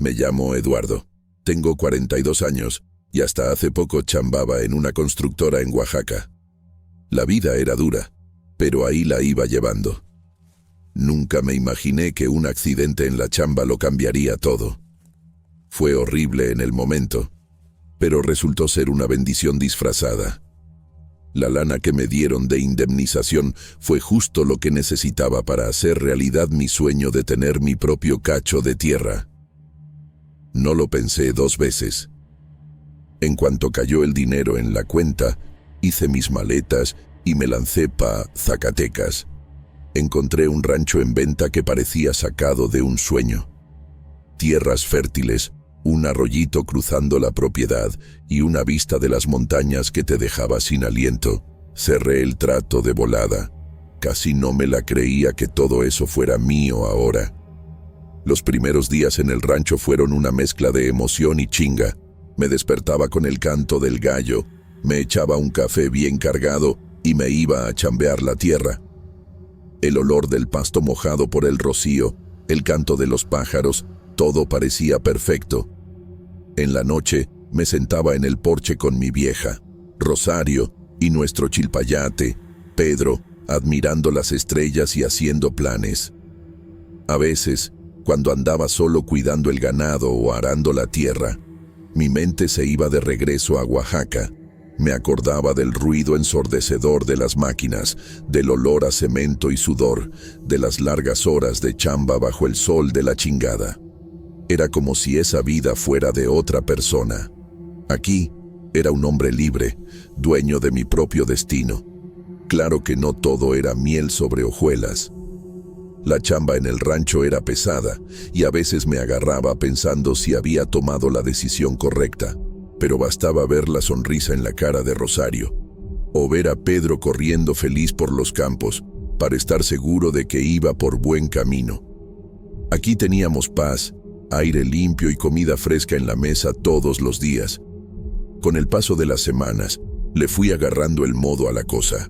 Me llamo Eduardo. Tengo 42 años y hasta hace poco chambaba en una constructora en Oaxaca. La vida era dura, pero ahí la iba llevando. Nunca me imaginé que un accidente en la chamba lo cambiaría todo. Fue horrible en el momento, pero resultó ser una bendición disfrazada. La lana que me dieron de indemnización fue justo lo que necesitaba para hacer realidad mi sueño de tener mi propio cacho de tierra. No lo pensé 2 veces. En cuanto cayó el dinero en la cuenta, hice mis maletas y me lancé pa' Zacatecas. Encontré un rancho en venta que parecía sacado de un sueño. Tierras fértiles, un arroyito cruzando la propiedad y una vista de las montañas que te dejaba sin aliento. Cerré el trato de volada. Casi no me la creía que todo eso fuera mío ahora. Los primeros días en el rancho fueron una mezcla de emoción y chinga. Me despertaba con el canto del gallo, me echaba un café bien cargado y me iba a chambear la tierra. El olor del pasto mojado por el rocío, el canto de los pájaros, todo parecía perfecto. En la noche me sentaba en el porche con mi vieja, Rosario, y nuestro chilpayate, Pedro, admirando las estrellas y haciendo planes. A veces, cuando andaba solo cuidando el ganado o arando la tierra, mi mente se iba de regreso a Oaxaca. Me acordaba del ruido ensordecedor de las máquinas, del olor a cemento y sudor, de las largas horas de chamba bajo el sol de la chingada. Era como si esa vida fuera de otra persona. Aquí era un hombre libre, dueño de mi propio destino. Claro que no todo era miel sobre hojuelas. La chamba en el rancho era pesada y a veces me agarraba pensando si había tomado la decisión correcta, pero bastaba ver la sonrisa en la cara de Rosario o ver a Pedro corriendo feliz por los campos para estar seguro de que iba por buen camino. Aquí teníamos paz, aire limpio y comida fresca en la mesa todos los días. Con el paso de las semanas, le fui agarrando el modo a la cosa.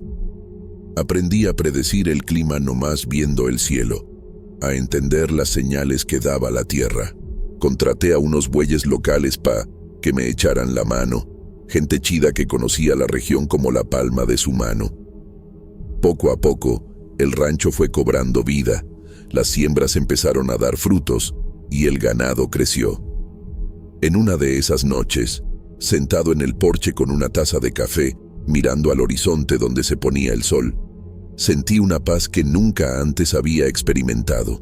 Aprendí a predecir el clima nomás viendo el cielo, a entender las señales que daba la tierra. Contraté a unos bueyes locales pa' que me echaran la mano, gente chida que conocía la región como la palma de su mano. Poco a poco, el rancho fue cobrando vida, las siembras empezaron a dar frutos y el ganado creció. En una de esas noches, sentado en el porche con una taza de café, mirando al horizonte donde se ponía el sol, sentí una paz que nunca antes había experimentado.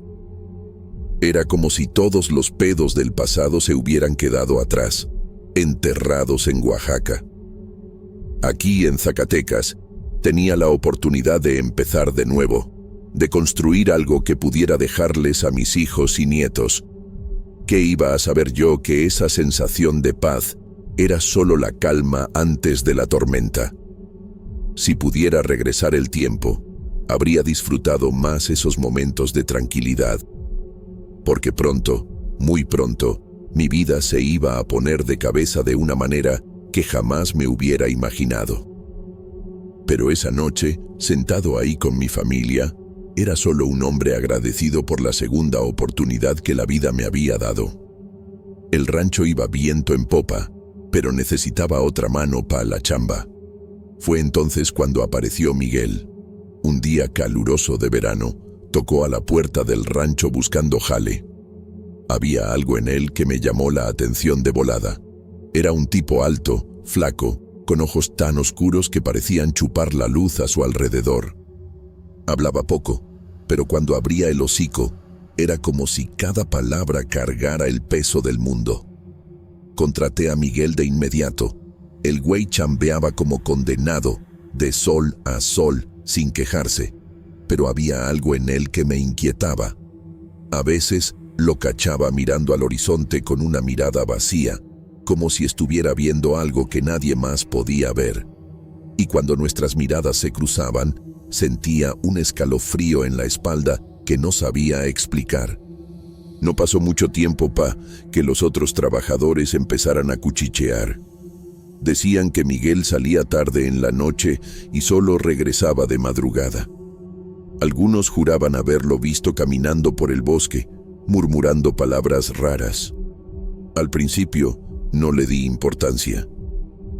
Era como si todos los pedos del pasado se hubieran quedado atrás, enterrados en Oaxaca. Aquí en Zacatecas, tenía la oportunidad de empezar de nuevo, de construir algo que pudiera dejarles a mis hijos y nietos. ¿Qué iba a saber yo que esa sensación de paz era solo la calma antes de la tormenta? Si pudiera regresar el tiempo, habría disfrutado más esos momentos de tranquilidad. Porque pronto, muy pronto, mi vida se iba a poner de cabeza de una manera que jamás me hubiera imaginado. Pero esa noche, sentado ahí con mi familia, era solo un hombre agradecido por la segunda oportunidad que la vida me había dado. El rancho iba viento en popa, pero necesitaba otra mano para la chamba. Fue entonces cuando apareció Miguel. Un día caluroso de verano, tocó a la puerta del rancho buscando jale. Había algo en él que me llamó la atención de volada. Era un tipo alto, flaco, con ojos tan oscuros que parecían chupar la luz a su alrededor. Hablaba poco, pero cuando abría el hocico, era como si cada palabra cargara el peso del mundo. Contraté a Miguel de inmediato. El güey chambeaba como condenado, de sol a sol, sin quejarse, pero había algo en él que me inquietaba. A veces lo cachaba mirando al horizonte con una mirada vacía, como si estuviera viendo algo que nadie más podía ver. Y cuando nuestras miradas se cruzaban, sentía un escalofrío en la espalda que no sabía explicar. No pasó mucho tiempo pa' que los otros trabajadores empezaran a cuchichear. Decían que Miguel salía tarde en la noche y solo regresaba de madrugada. Algunos juraban haberlo visto caminando por el bosque, murmurando palabras raras. Al principio, no le di importancia.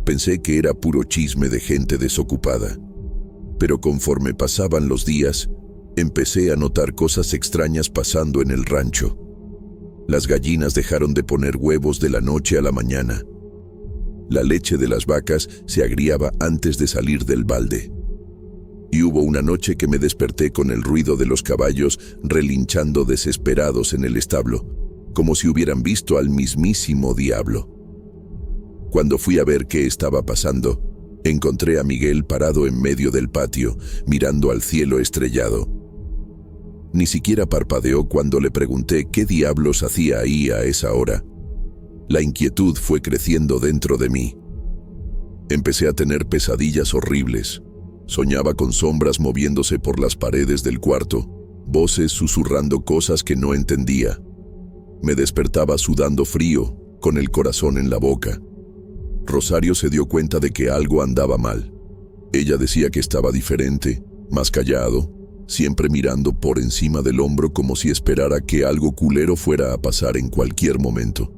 Pensé que era puro chisme de gente desocupada. Pero conforme pasaban los días, empecé a notar cosas extrañas pasando en el rancho. Las gallinas dejaron de poner huevos de la noche a la mañana. La leche de las vacas se agriaba antes de salir del balde. Y hubo una noche que me desperté con el ruido de los caballos relinchando desesperados en el establo, como si hubieran visto al mismísimo diablo. Cuando fui a ver qué estaba pasando, encontré a Miguel parado en medio del patio, mirando al cielo estrellado. Ni siquiera parpadeó cuando le pregunté qué diablos hacía ahí a esa hora. La inquietud fue creciendo dentro de mí. Empecé a tener pesadillas horribles. Soñaba con sombras moviéndose por las paredes del cuarto, voces susurrando cosas que no entendía. Me despertaba sudando frío, con el corazón en la boca. Rosario se dio cuenta de que algo andaba mal. Ella decía que estaba diferente, más callado, siempre mirando por encima del hombro como si esperara que algo culero fuera a pasar en cualquier momento.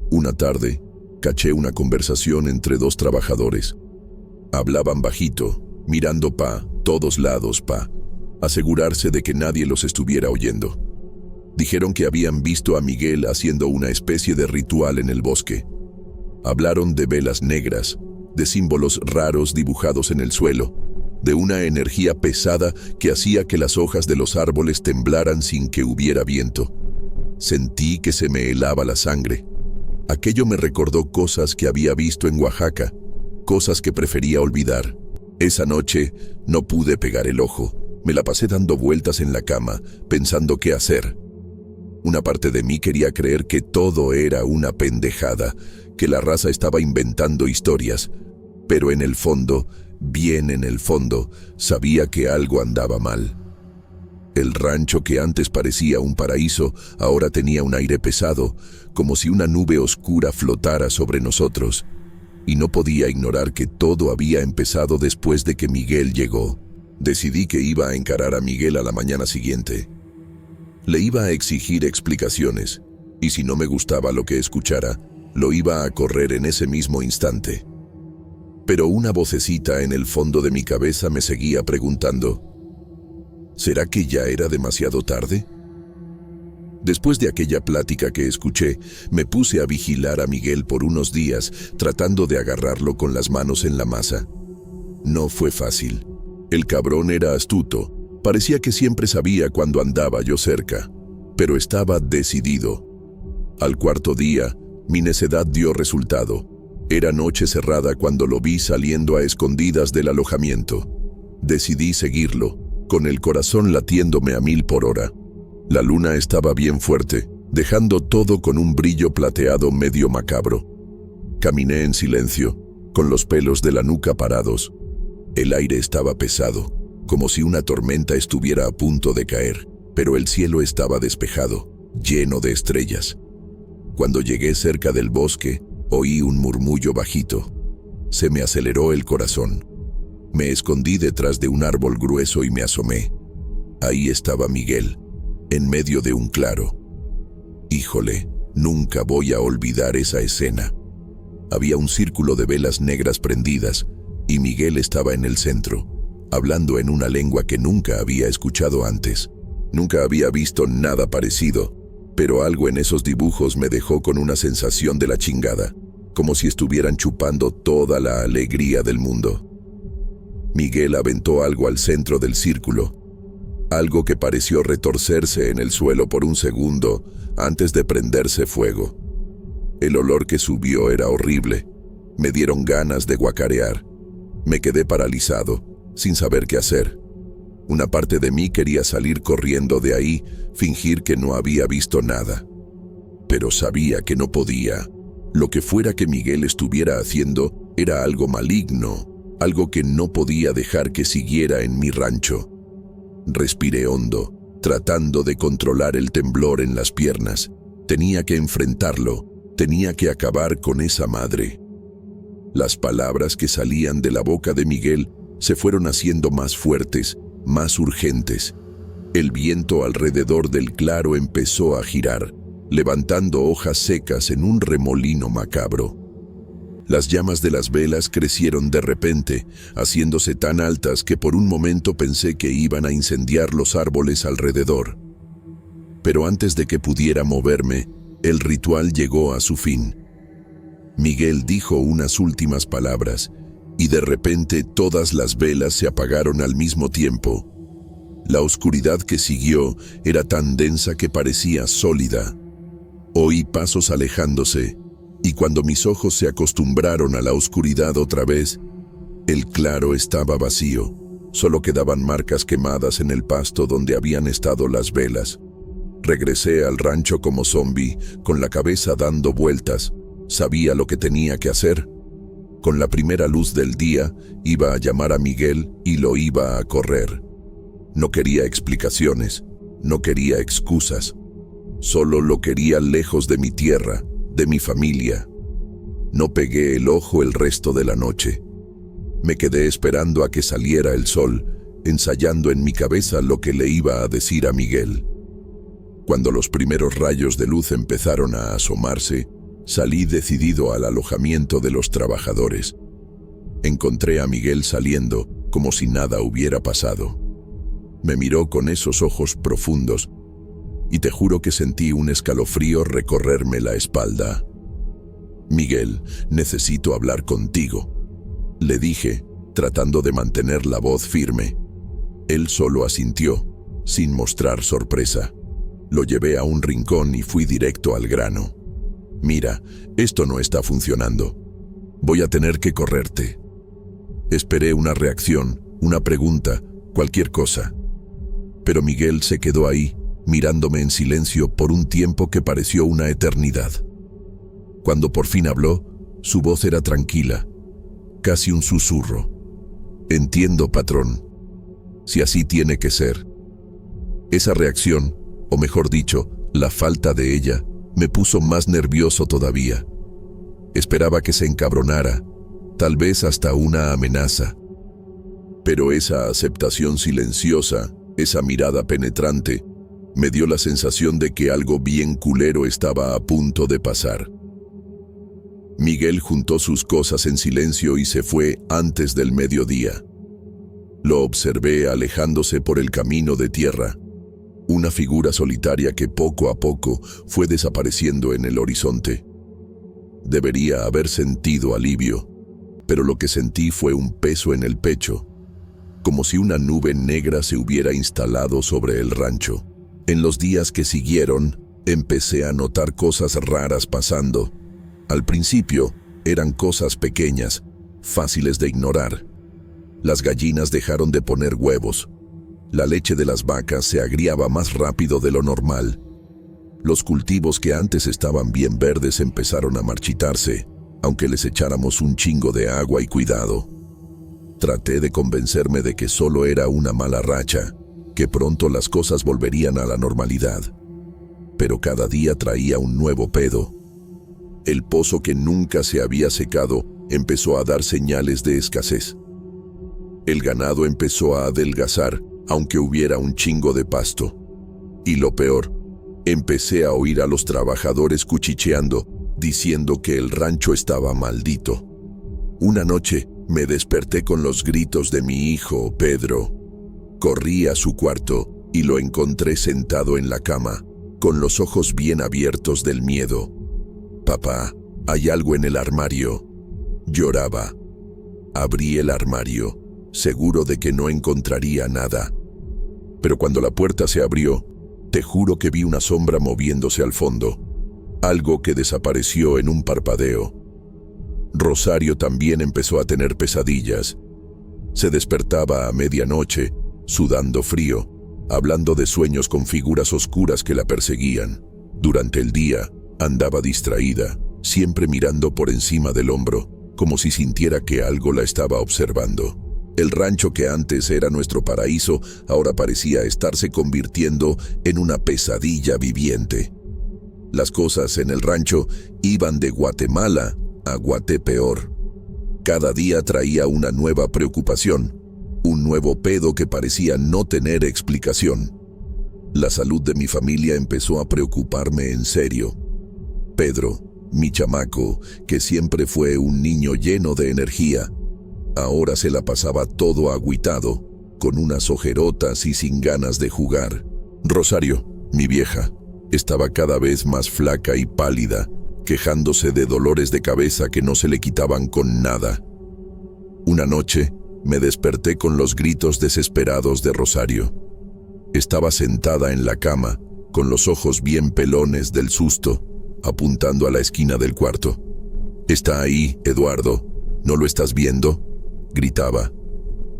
Una tarde, caché una conversación entre dos trabajadores. Hablaban bajito, mirando pa todos lados, asegurarse de que nadie los estuviera oyendo. Dijeron que habían visto a Miguel haciendo una especie de ritual en el bosque. Hablaron de velas negras, de símbolos raros dibujados en el suelo, de una energía pesada que hacía que las hojas de los árboles temblaran sin que hubiera viento. Sentí que se me helaba la sangre. Aquello me recordó cosas que había visto en Oaxaca, cosas que prefería olvidar. Esa noche no pude pegar el ojo. Me la pasé dando vueltas en la cama, pensando qué hacer. Una parte de mí quería creer que todo era una pendejada, que la raza estaba inventando historias, pero en el fondo, bien en el fondo, sabía que algo andaba mal. El rancho que antes parecía un paraíso, ahora tenía un aire pesado, como si una nube oscura flotara sobre nosotros. Y no podía ignorar que todo había empezado después de que Miguel llegó. Decidí que iba a encarar a Miguel a la mañana siguiente. Le iba a exigir explicaciones, y si no me gustaba lo que escuchara, lo iba a correr en ese mismo instante. Pero una vocecita en el fondo de mi cabeza me seguía preguntando, ¿será que ya era demasiado tarde? Después de aquella plática que escuché, me puse a vigilar a Miguel por unos días, tratando de agarrarlo con las manos en la masa. No fue fácil. El cabrón era astuto. Parecía que siempre sabía cuando andaba yo cerca, pero estaba decidido. Al cuarto día, mi necedad dio resultado. Era noche cerrada cuando lo vi saliendo a escondidas del alojamiento. Decidí seguirlo, con el corazón latiéndome a 1000 por hora. La luna estaba bien fuerte, dejando todo con un brillo plateado medio macabro. Caminé en silencio, con los pelos de la nuca parados. El aire estaba pesado, como si una tormenta estuviera a punto de caer, pero el cielo estaba despejado, lleno de estrellas. Cuando llegué cerca del bosque, oí un murmullo bajito. Se me aceleró el corazón. Me escondí detrás de un árbol grueso y me asomé. Ahí estaba Miguel, en medio de un claro. Híjole, nunca voy a olvidar esa escena. Había un círculo de velas negras prendidas, y Miguel estaba en el centro, hablando en una lengua que nunca había escuchado antes. Nunca había visto nada parecido, pero algo en esos dibujos me dejó con una sensación de la chingada, como si estuvieran chupando toda la alegría del mundo. Miguel aventó algo al centro del círculo, algo que pareció retorcerse en el suelo por un segundo antes de prenderse fuego. El olor que subió era horrible. Me dieron ganas de guacarear. Me quedé paralizado, sin saber qué hacer. Una parte de mí quería salir corriendo de ahí, fingir que no había visto nada. Pero sabía que no podía. Lo que fuera que Miguel estuviera haciendo era algo maligno, algo que no podía dejar que siguiera en mi rancho. Respiré hondo, tratando de controlar el temblor en las piernas. Tenía que enfrentarlo, tenía que acabar con esa madre. Las palabras que salían de la boca de Miguel se fueron haciendo más fuertes, más urgentes. El viento alrededor del claro empezó a girar. levantando hojas secas en un remolino macabro. Las llamas de las velas crecieron de repente, haciéndose tan altas que por un momento pensé que iban a incendiar los árboles alrededor. Pero antes de que pudiera moverme, el ritual llegó a su fin. Miguel dijo unas últimas palabras, y de repente todas las velas se apagaron al mismo tiempo. La oscuridad que siguió era tan densa que parecía sólida. Oí pasos alejándose, y cuando mis ojos se acostumbraron a la oscuridad otra vez, el claro estaba vacío. Solo quedaban marcas quemadas en el pasto donde habían estado las velas. Regresé al rancho como zombi, con la cabeza dando vueltas. Sabía lo que tenía que hacer. Con la primera luz del día, iba a llamar a Miguel y lo iba a correr. No quería explicaciones, no quería excusas. Solo lo quería lejos de mi tierra, de mi familia. No pegué el ojo el resto de la noche. Me quedé esperando a que saliera el sol, ensayando en mi cabeza lo que le iba a decir a Miguel. Cuando los primeros rayos de luz empezaron a asomarse, salí decidido al alojamiento de los trabajadores. Encontré a Miguel saliendo, como si nada hubiera pasado. Me miró con esos ojos profundos, y te juro que sentí un escalofrío recorrerme la espalda. «Miguel, necesito hablar contigo», le dije, tratando de mantener la voz firme. Él solo asintió, sin mostrar sorpresa. Lo llevé a un rincón y fui directo al grano. «Mira, esto no está funcionando. Voy a tener que correrte». Esperé una reacción, una pregunta, cualquier cosa. Pero Miguel se quedó ahí, mirándome en silencio por un tiempo que pareció una eternidad. Cuando por fin habló, su voz era tranquila, casi un susurro. «Entiendo, patrón. Si así tiene que ser». Esa reacción, o mejor dicho, la falta de ella, me puso más nervioso todavía. Esperaba que se encabronara, tal vez hasta una amenaza. Pero esa aceptación silenciosa, esa mirada penetrante, me dio la sensación de que algo bien culero estaba a punto de pasar. Miguel juntó sus cosas en silencio y se fue antes del mediodía. Lo observé alejándose por el camino de tierra, una figura solitaria que poco a poco fue desapareciendo en el horizonte. Debería haber sentido alivio, pero lo que sentí fue un peso en el pecho, como si una nube negra se hubiera instalado sobre el rancho. En los días que siguieron, empecé a notar cosas raras pasando. Al principio, eran cosas pequeñas, fáciles de ignorar. Las gallinas dejaron de poner huevos. La leche de las vacas se agriaba más rápido de lo normal. Los cultivos que antes estaban bien verdes empezaron a marchitarse, aunque les echáramos un chingo de agua y cuidado. Traté de convencerme de que solo era una mala racha, que pronto las cosas volverían a la normalidad. Pero cada día traía un nuevo pedo. El pozo que nunca se había secado empezó a dar señales de escasez. El ganado empezó a adelgazar, aunque hubiera un chingo de pasto. Y lo peor, empecé a oír a los trabajadores cuchicheando, diciendo que el rancho estaba maldito. Una noche me desperté con los gritos de mi hijo, Pedro. Corrí a su cuarto y lo encontré sentado en la cama, con los ojos bien abiertos del miedo. «Papá, hay algo en el armario». Lloraba. Abrí el armario, seguro de que no encontraría nada. Pero cuando la puerta se abrió, te juro que vi una sombra moviéndose al fondo, algo que desapareció en un parpadeo. Rosario también empezó a tener pesadillas. Se despertaba a medianoche, sudando frío, hablando de sueños con figuras oscuras que la perseguían. Durante el día, andaba distraída, siempre mirando por encima del hombro, como si sintiera que algo la estaba observando. El rancho que antes era nuestro paraíso, ahora parecía estarse convirtiendo en una pesadilla viviente. Las cosas en el rancho iban de Guatemala a Guatepeor. Cada día traía una nueva preocupación, un nuevo pedo que parecía no tener explicación. La salud de mi familia empezó a preocuparme en serio. Pedro, mi chamaco, que siempre fue un niño lleno de energía, ahora se la pasaba todo agüitado, con unas ojerotas y sin ganas de jugar. Rosario, mi vieja, estaba cada vez más flaca y pálida, quejándose de dolores de cabeza que no se le quitaban con nada. Una noche, me desperté con los gritos desesperados de Rosario. Estaba sentada en la cama, con los ojos bien pelones del susto, apuntando a la esquina del cuarto. «Está ahí, Eduardo. ¿No lo estás viendo?», gritaba.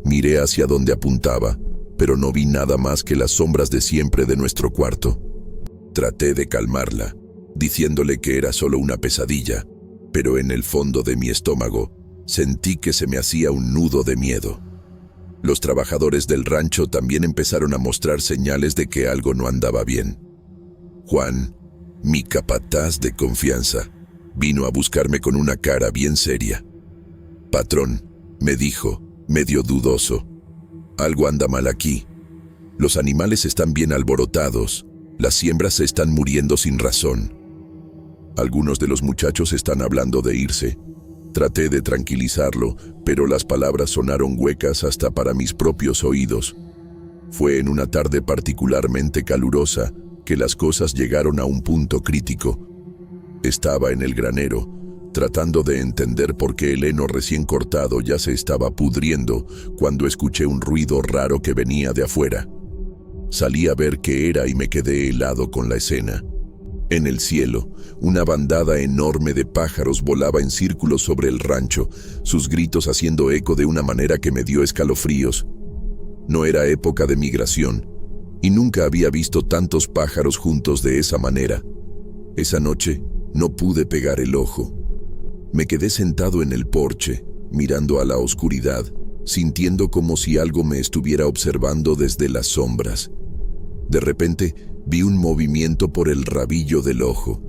Miré hacia donde apuntaba, pero no vi nada más que las sombras de siempre de nuestro cuarto. Traté de calmarla, diciéndole que era solo una pesadilla, pero en el fondo de mi estómago sentí que se me hacía un nudo de miedo. Los trabajadores del rancho también empezaron a mostrar señales de que algo no andaba bien. Juan, mi capataz de confianza, vino a buscarme con una cara bien seria. «Patrón», me dijo, medio dudoso, «algo anda mal aquí. Los animales están bien alborotados, las siembras se están muriendo sin razón. Algunos de los muchachos están hablando de irse». Traté de tranquilizarlo, pero las palabras sonaron huecas hasta para mis propios oídos. Fue en una tarde particularmente calurosa que las cosas llegaron a un punto crítico. Estaba en el granero, tratando de entender por qué el heno recién cortado ya se estaba pudriendo, cuando escuché un ruido raro que venía de afuera. Salí a ver qué era y me quedé helado con la escena. En el cielo, una bandada enorme de pájaros volaba en círculos sobre el rancho, sus gritos haciendo eco de una manera que me dio escalofríos. No era época de migración, y nunca había visto tantos pájaros juntos de esa manera. Esa noche no pude pegar el ojo. Me quedé sentado en el porche, mirando a la oscuridad, sintiendo como si algo me estuviera observando desde las sombras. De repente, vi un movimiento por el rabillo del ojo.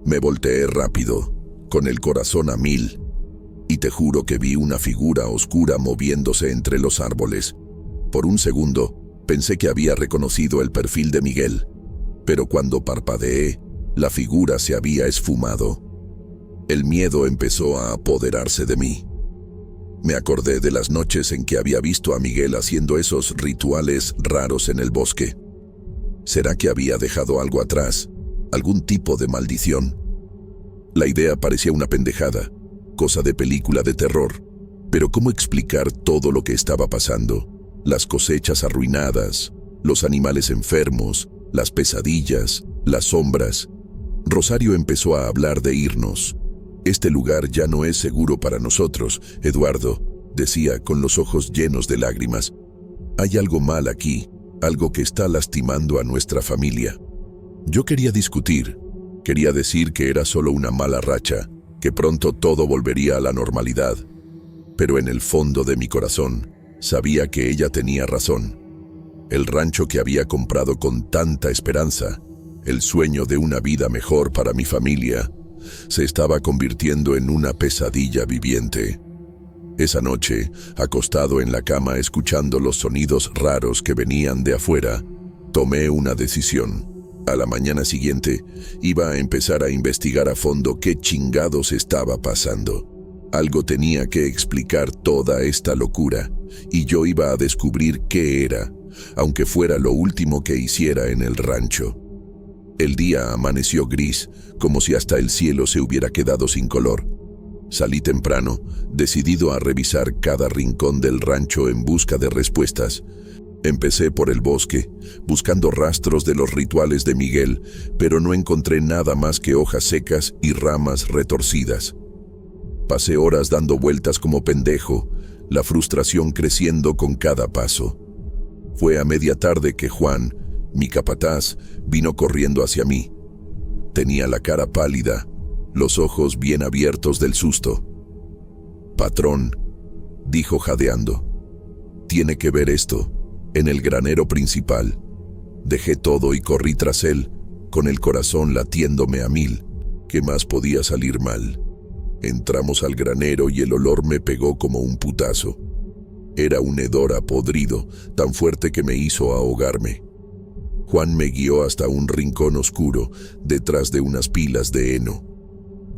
Me volteé rápido, con el corazón a 1000, y te juro que vi una figura oscura moviéndose entre los árboles. Por un segundo, pensé que había reconocido el perfil de Miguel, pero cuando parpadeé, la figura se había esfumado. El miedo empezó a apoderarse de mí. Me acordé de las noches en que había visto a Miguel haciendo esos rituales raros en el bosque. ¿Será que había dejado algo atrás? ¿Algún tipo de maldición? La idea parecía una pendejada, cosa de película de terror. Pero ¿cómo explicar todo lo que estaba pasando? Las cosechas arruinadas, los animales enfermos, las pesadillas, las sombras. Rosario empezó a hablar de irnos. «Este lugar ya no es seguro para nosotros, Eduardo», decía con los ojos llenos de lágrimas. «Hay algo mal aquí. Algo que está lastimando a nuestra familia». Yo quería discutir, quería decir que era solo una mala racha, que pronto todo volvería a la normalidad. Pero en el fondo de mi corazón, sabía que ella tenía razón. El rancho que había comprado con tanta esperanza, el sueño de una vida mejor para mi familia, se estaba convirtiendo en una pesadilla viviente. Esa noche, acostado en la cama escuchando los sonidos raros que venían de afuera, tomé una decisión. A la mañana siguiente, iba a empezar a investigar a fondo qué chingados estaba pasando. Algo tenía que explicar toda esta locura, y yo iba a descubrir qué era, aunque fuera lo último que hiciera en el rancho. El día amaneció gris, como si hasta el cielo se hubiera quedado sin color. Salí temprano, decidido a revisar cada rincón del rancho en busca de respuestas. Empecé por el bosque, buscando rastros de los rituales de Miguel, pero no encontré nada más que hojas secas y ramas retorcidas. Pasé horas dando vueltas como pendejo, la frustración creciendo con cada paso. Fue a media tarde que Juan, mi capataz, vino corriendo hacia mí. Tenía la cara pálida, los ojos bien abiertos del susto. «Patrón», dijo jadeando, «tiene que ver esto, en el granero principal». Dejé todo y corrí tras él, con el corazón latiéndome a 1000. ¿Qué más podía salir mal? Entramos al granero y el olor me pegó como un putazo. Era un hedor a podrido, tan fuerte que me hizo ahogarme. Juan me guió hasta un rincón oscuro, detrás de unas pilas de heno.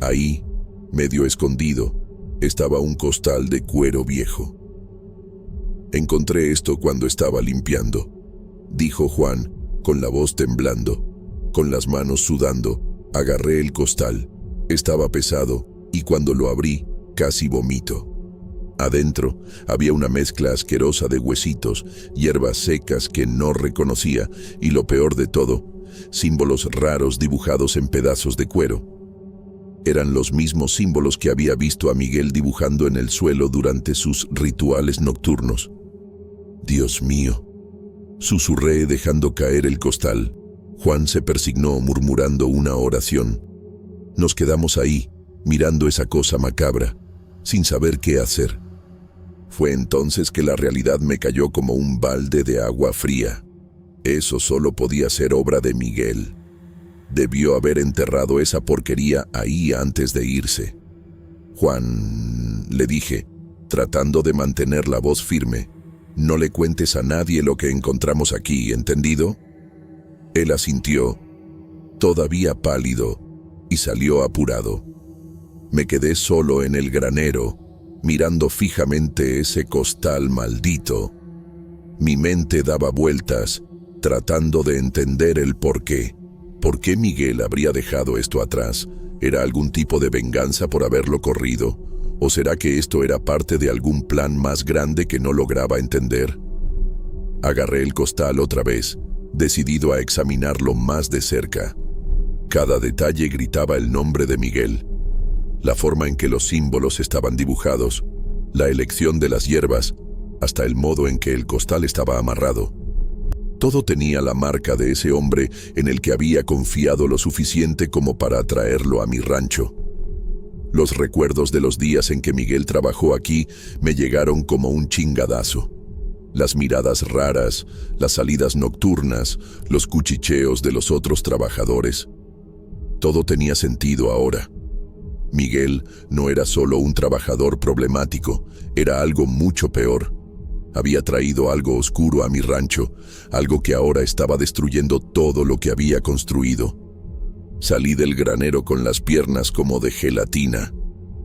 Ahí, medio escondido, estaba un costal de cuero viejo. «Encontré esto cuando estaba limpiando», dijo Juan, con la voz temblando. Con las manos sudando, agarré el costal. Estaba pesado, y cuando lo abrí, casi vomito. Adentro había una mezcla asquerosa de huesitos, hierbas secas que no reconocía, y lo peor de todo, símbolos raros dibujados en pedazos de cuero. Eran los mismos símbolos que había visto a Miguel dibujando en el suelo durante sus rituales nocturnos. «Dios mío», susurré dejando caer el costal. Juan se persignó murmurando una oración. Nos quedamos ahí, mirando esa cosa macabra, sin saber qué hacer. Fue entonces que la realidad me cayó como un balde de agua fría. Eso solo podía ser obra de Miguel. Debió haber enterrado esa porquería ahí antes de irse. «Juan», le dije, tratando de mantener la voz firme, «no le cuentes a nadie lo que encontramos aquí, ¿entendido?» Él asintió, todavía pálido, y salió apurado. Me quedé solo en el granero, mirando fijamente ese costal maldito. Mi mente daba vueltas, tratando de entender el porqué. ¿Por qué Miguel habría dejado esto atrás? ¿Era algún tipo de venganza por haberlo corrido? ¿O será que esto era parte de algún plan más grande que no lograba entender? Agarré el costal otra vez, decidido a examinarlo más de cerca. Cada detalle gritaba el nombre de Miguel. La forma en que los símbolos estaban dibujados, la elección de las hierbas, hasta el modo en que el costal estaba amarrado. Todo tenía la marca de ese hombre en el que había confiado lo suficiente como para atraerlo a mi rancho. Los recuerdos de los días en que Miguel trabajó aquí me llegaron como un chingadazo. Las miradas raras, las salidas nocturnas, los cuchicheos de los otros trabajadores. Todo tenía sentido ahora. Miguel no era solo un trabajador problemático, era algo mucho peor. Había traído algo oscuro a mi rancho, algo que ahora estaba destruyendo todo lo que había construido. Salí del granero con las piernas como de gelatina,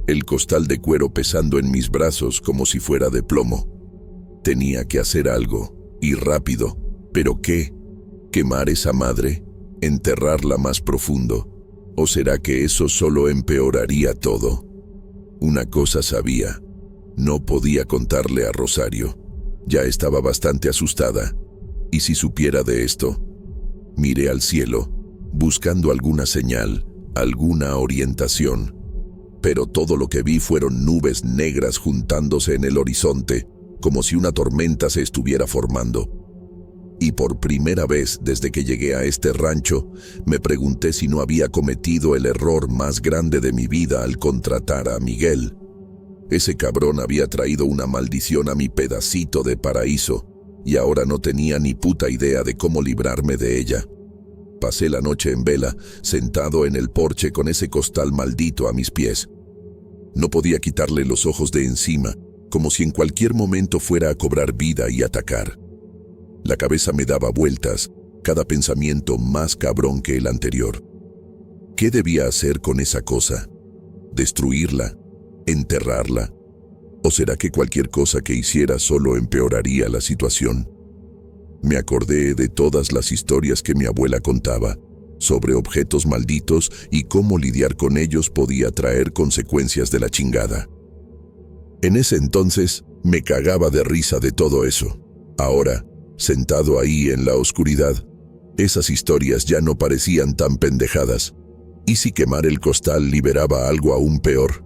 el costal de cuero pesando en mis brazos como si fuera de plomo. Tenía que hacer algo, y rápido. ¿Pero qué? ¿Quemar esa madre? ¿Enterrarla más profundo? ¿O será que eso solo empeoraría todo? Una cosa sabía. No podía contarle a Rosario. Ya estaba bastante asustada. ¿Y si supiera de esto? Miré al cielo, buscando alguna señal, alguna orientación. Pero todo lo que vi fueron nubes negras juntándose en el horizonte, como si una tormenta se estuviera formando. Y por primera vez desde que llegué a este rancho, me pregunté si no había cometido el error más grande de mi vida al contratar a Miguel. Ese cabrón había traído una maldición a mi pedacito de paraíso, y ahora no tenía ni puta idea de cómo librarme de ella. Pasé la noche en vela, sentado en el porche con ese costal maldito a mis pies. No podía quitarle los ojos de encima, como si en cualquier momento fuera a cobrar vida y atacar. La cabeza me daba vueltas, cada pensamiento más cabrón que el anterior. ¿Qué debía hacer con esa cosa? ¿Destruirla? ¿Enterrarla? ¿O será que cualquier cosa que hiciera solo empeoraría la situación? Me acordé de todas las historias que mi abuela contaba, sobre objetos malditos y cómo lidiar con ellos podía traer consecuencias de la chingada. En ese entonces, me cagaba de risa de todo eso. Ahora, sentado ahí en la oscuridad, esas historias ya no parecían tan pendejadas. ¿Y si quemar el costal liberaba algo aún peor?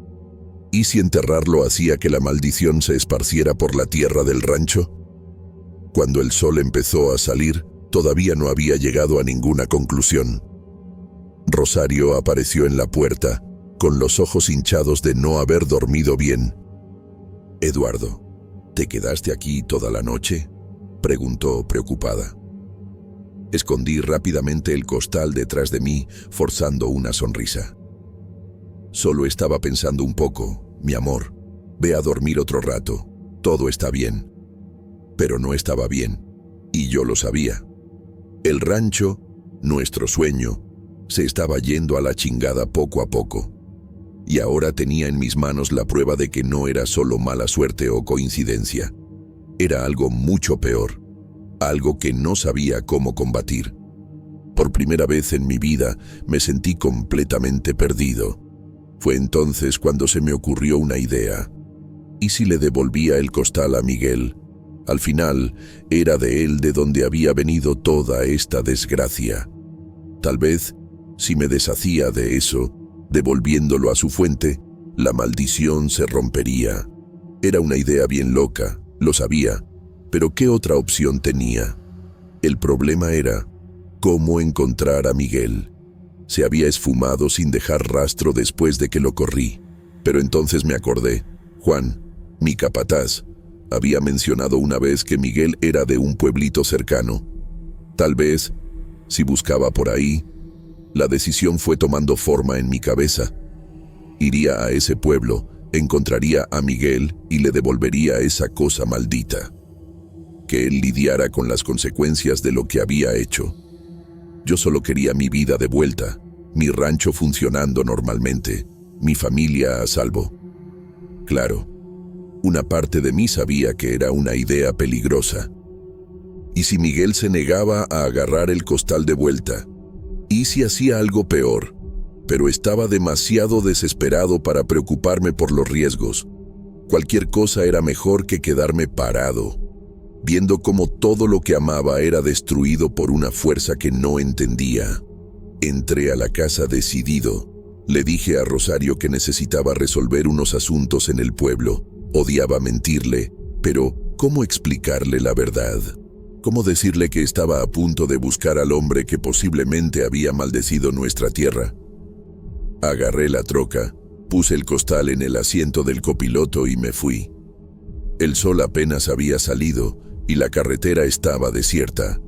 ¿Y si enterrarlo hacía que la maldición se esparciera por la tierra del rancho? Cuando el sol empezó a salir, todavía no había llegado a ninguna conclusión. Rosario apareció en la puerta, con los ojos hinchados de no haber dormido bien. «Eduardo, ¿te quedaste aquí toda la noche?», preguntó preocupada. Escondí rápidamente el costal detrás de mí, forzando una sonrisa. «Solo estaba pensando un poco, mi amor. Ve a dormir otro rato. Todo está bien». Pero no estaba bien, y yo lo sabía. El rancho, nuestro sueño, se estaba yendo a la chingada poco a poco. Y ahora tenía en mis manos la prueba de que no era solo mala suerte o coincidencia. Era algo mucho peor, algo que no sabía cómo combatir. Por primera vez en mi vida me sentí completamente perdido. Fue entonces cuando se me ocurrió una idea. ¿Y si le devolvía el costal a Miguel? Al final, era de él de donde había venido toda esta desgracia. Tal vez, si me deshacía de eso, devolviéndolo a su fuente, la maldición se rompería. Era una idea bien loca, lo sabía, pero ¿qué otra opción tenía? El problema era cómo encontrar a Miguel. Se había esfumado sin dejar rastro después de que lo corrí, pero entonces me acordé. Juan, mi capataz, había mencionado una vez que Miguel era de un pueblito cercano. Tal vez, si buscaba por ahí, la decisión fue tomando forma en mi cabeza. Iría a ese pueblo, encontraría a Miguel y le devolvería esa cosa maldita. Que él lidiara con las consecuencias de lo que había hecho. Yo solo quería mi vida de vuelta, mi rancho funcionando normalmente, mi familia a salvo. Claro, una parte de mí sabía que era una idea peligrosa. ¿Y si Miguel se negaba a agarrar el costal de vuelta? ¿Y si hacía algo peor? Pero estaba demasiado desesperado para preocuparme por los riesgos. Cualquier cosa era mejor que quedarme parado, viendo cómo todo lo que amaba era destruido por una fuerza que no entendía. Entré a la casa decidido. Le dije a Rosario que necesitaba resolver unos asuntos en el pueblo. Odiaba mentirle, pero ¿cómo explicarle la verdad? ¿Cómo decirle que estaba a punto de buscar al hombre que posiblemente había maldecido nuestra tierra? Agarré la troca, puse el costal en el asiento del copiloto y me fui. El sol apenas había salido y la carretera estaba desierta.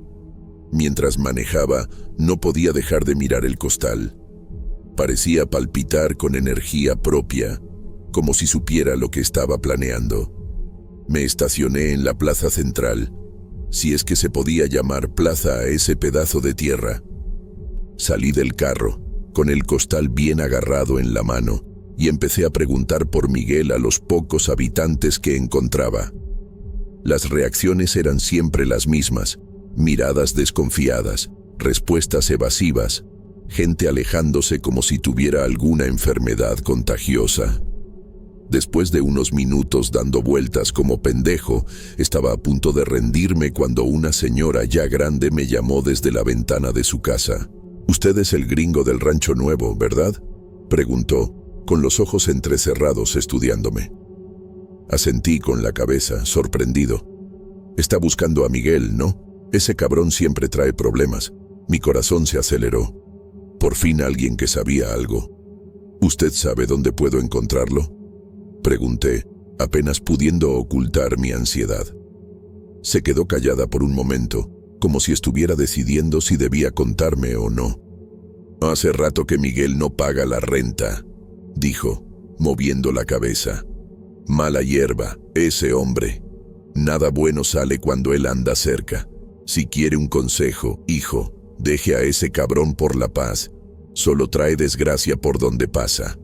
Mientras manejaba, no podía dejar de mirar el costal. Parecía palpitar con energía propia, como si supiera lo que estaba planeando. Me estacioné en la plaza central, si es que se podía llamar plaza a ese pedazo de tierra. Salí del carro, con el costal bien agarrado en la mano, y empecé a preguntar por Miguel a los pocos habitantes que encontraba. Las reacciones eran siempre las mismas: miradas desconfiadas, respuestas evasivas, gente alejándose como si tuviera alguna enfermedad contagiosa. Después de unos minutos dando vueltas como pendejo, estaba a punto de rendirme cuando una señora ya grande me llamó desde la ventana de su casa. «Usted es el gringo del rancho nuevo, ¿verdad?», preguntó, con los ojos entrecerrados estudiándome. Asentí con la cabeza, sorprendido. «Está buscando a Miguel, ¿no? Ese cabrón siempre trae problemas». Mi corazón se aceleró. Por fin alguien que sabía algo. «¿Usted sabe dónde puedo encontrarlo?», pregunté, apenas pudiendo ocultar mi ansiedad. Se quedó callada por un momento, como si estuviera decidiendo si debía contarme o no. «Hace rato que Miguel no paga la renta», dijo, moviendo la cabeza. «Mala hierba, ese hombre. Nada bueno sale cuando él anda cerca. Si quiere un consejo, hijo, deje a ese cabrón por la paz. Solo trae desgracia por donde pasa».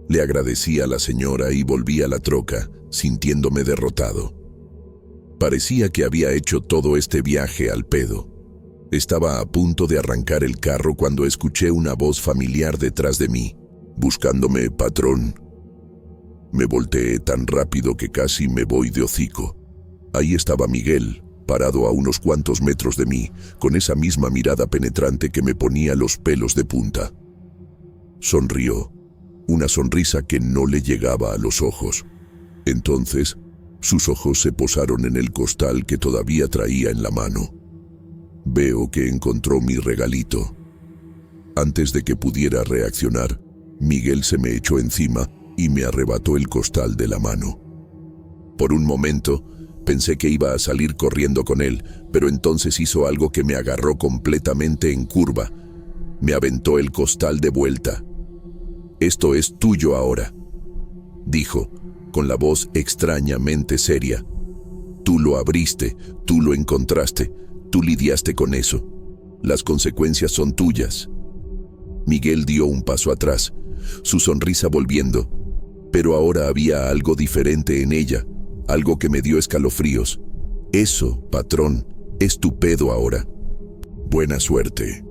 Le agradecí a la señora y volví a la troca, sintiéndome derrotado. Parecía que había hecho todo este viaje al pedo. Estaba a punto de arrancar el carro cuando escuché una voz familiar detrás de mí. «¿Buscándome, patrón?». Me volteé tan rápido que casi me voy de hocico. Ahí estaba Miguel, parado a unos cuantos metros de mí, con esa misma mirada penetrante que me ponía los pelos de punta. Sonrió, una sonrisa que no le llegaba a los ojos. Entonces, sus ojos se posaron en el costal que todavía traía en la mano. Veo que encontró mi regalito. Antes de que pudiera reaccionar, Miguel se me echó encima y me arrebató el costal de la mano. Por un momento, pensé que iba a salir corriendo con él, pero entonces hizo algo que me agarró completamente en curva. Me aventó el costal de vuelta. «Esto es tuyo ahora», dijo, con la voz extrañamente seria. «Tú lo abriste, tú lo encontraste, tú lidiaste con eso. Las consecuencias son tuyas. Miguel dio un paso atrás, su sonrisa volviendo, pero ahora había algo diferente en ella, algo que me dio escalofríos. Eso, patrón, es tu pedo ahora. Buena suerte.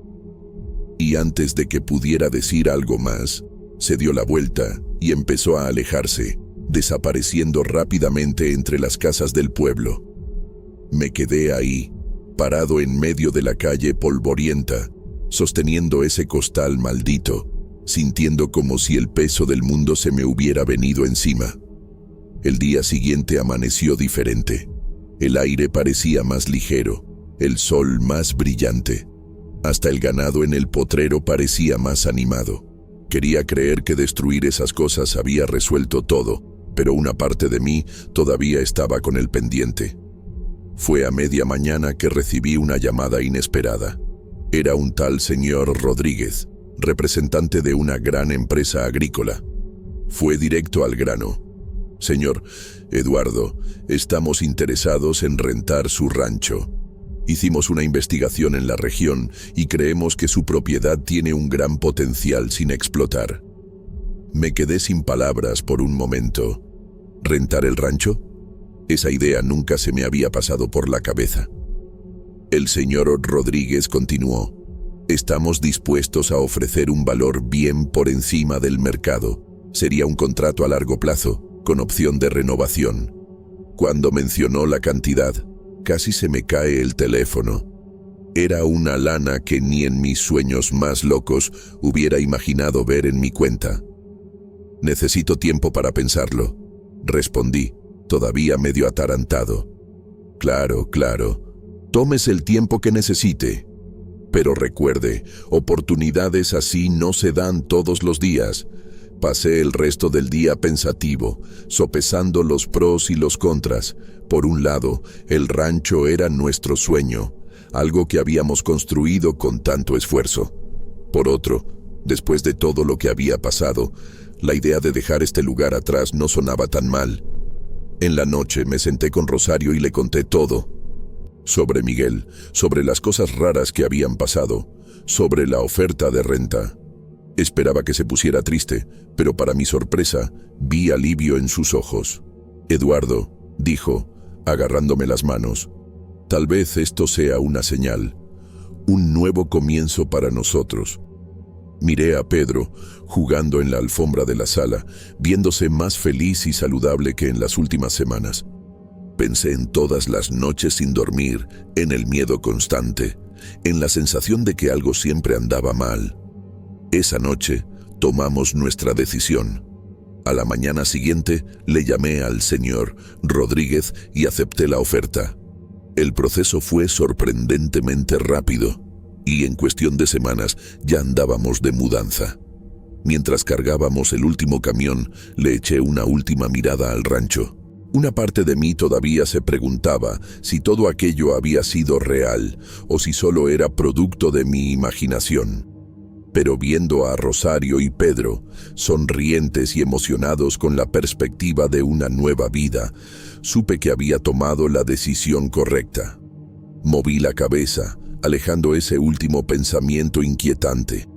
Y antes de que pudiera decir algo más, se dio la vuelta y empezó a alejarse, desapareciendo rápidamente entre las casas del pueblo. Me quedé ahí, parado en medio de la calle polvorienta, sosteniendo ese costal maldito, sintiendo como si el peso del mundo se me hubiera venido encima. El día siguiente amaneció diferente. El aire parecía más ligero, el sol más brillante. Hasta el ganado en el potrero parecía más animado. Quería creer que destruir esas cosas había resuelto todo, pero una parte de mí todavía estaba con el pendiente. Fue a media mañana que recibí una llamada inesperada. Era un tal señor Rodríguez, representante de una gran empresa agrícola. Fue directo al grano. Señor Eduardo, estamos interesados en rentar su rancho. Hicimos una investigación en la región y creemos que su propiedad tiene un gran potencial sin explotar. Me quedé sin palabras por un momento. ¿Rentar el rancho? Esa idea nunca se me había pasado por la cabeza. El señor Rodríguez continuó. Estamos dispuestos a ofrecer un valor bien por encima del mercado. Sería un contrato a largo plazo, con opción de renovación. Cuando mencionó la cantidad, casi se me cae el teléfono. Era una lana que ni en mis sueños más locos hubiera imaginado ver en mi cuenta. Necesito tiempo para pensarlo, respondí, todavía medio atarantado. Claro, tómese el tiempo que necesite. Pero recuerde, oportunidades así no se dan todos los días. Pasé el resto del día pensativo, sopesando los pros y los contras. Por un lado, el rancho era nuestro sueño, algo que habíamos construido con tanto esfuerzo. Por otro, después de todo lo que había pasado, la idea de dejar este lugar atrás no sonaba tan mal. En la noche me senté con Rosario y le conté todo. Sobre Miguel, sobre las cosas raras que habían pasado, sobre la oferta de renta. Esperaba que se pusiera triste, pero para mi sorpresa, vi alivio en sus ojos. Eduardo, dijo, agarrándome las manos, tal vez esto sea una señal, un nuevo comienzo para nosotros. Miré a Pedro, jugando en la alfombra de la sala, viéndose más feliz y saludable que en las últimas semanas. Pensé en todas las noches sin dormir, en el miedo constante, en la sensación de que algo siempre andaba mal. Esa noche tomamos nuestra decisión. A la mañana siguiente le llamé al señor Rodríguez y acepté la oferta. El proceso fue sorprendentemente rápido y en cuestión de semanas ya andábamos de mudanza. Mientras cargábamos el último camión, le eché una última mirada al rancho. Una parte de mí todavía se preguntaba si todo aquello había sido real o si solo era producto de mi imaginación. Pero viendo a Rosario y Pedro, sonrientes y emocionados con la perspectiva de una nueva vida, supe que había tomado la decisión correcta. Moví la cabeza, alejando ese último pensamiento inquietante.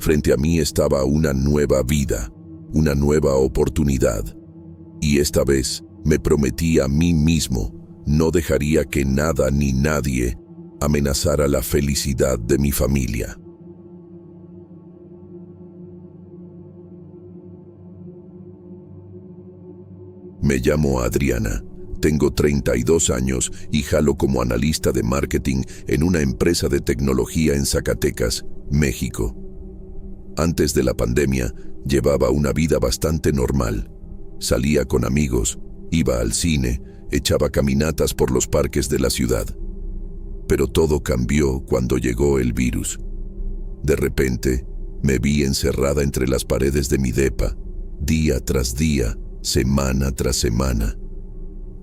Frente a mí estaba una nueva vida, una nueva oportunidad. Y esta vez me prometí a mí mismo, no dejaría que nada ni nadie amenazara la felicidad de mi familia. Me llamo Adriana, tengo 32 años y jalo como analista de marketing en una empresa de tecnología en Zacatecas, México. Antes de la pandemia, llevaba una vida bastante normal. Salía con amigos, iba al cine, echaba caminatas por los parques de la ciudad. Pero todo cambió cuando llegó el virus. De repente, me vi encerrada entre las paredes de mi depa, día tras día, semana tras semana.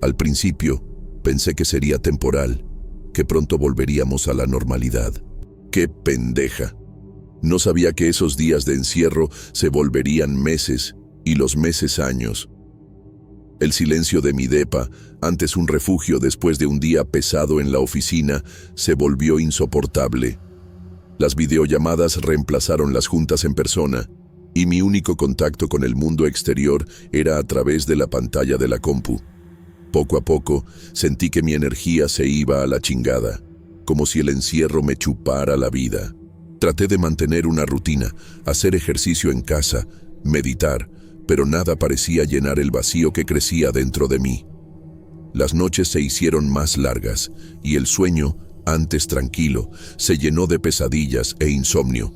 Al principio, pensé que sería temporal, que pronto volveríamos a la normalidad. ¡Qué pendeja! No sabía que esos días de encierro se volverían meses y los meses años. El silencio de mi depa, antes un refugio después de un día pesado en la oficina, se volvió insoportable. Las videollamadas reemplazaron las juntas en persona, y mi único contacto con el mundo exterior era a través de la pantalla de la compu. Poco a poco, sentí que mi energía se iba a la chingada, como si el encierro me chupara la vida. Traté de mantener una rutina, hacer ejercicio en casa, meditar, pero nada parecía llenar el vacío que crecía dentro de mí. Las noches se hicieron más largas, y el sueño, antes tranquilo, se llenó de pesadillas e insomnio.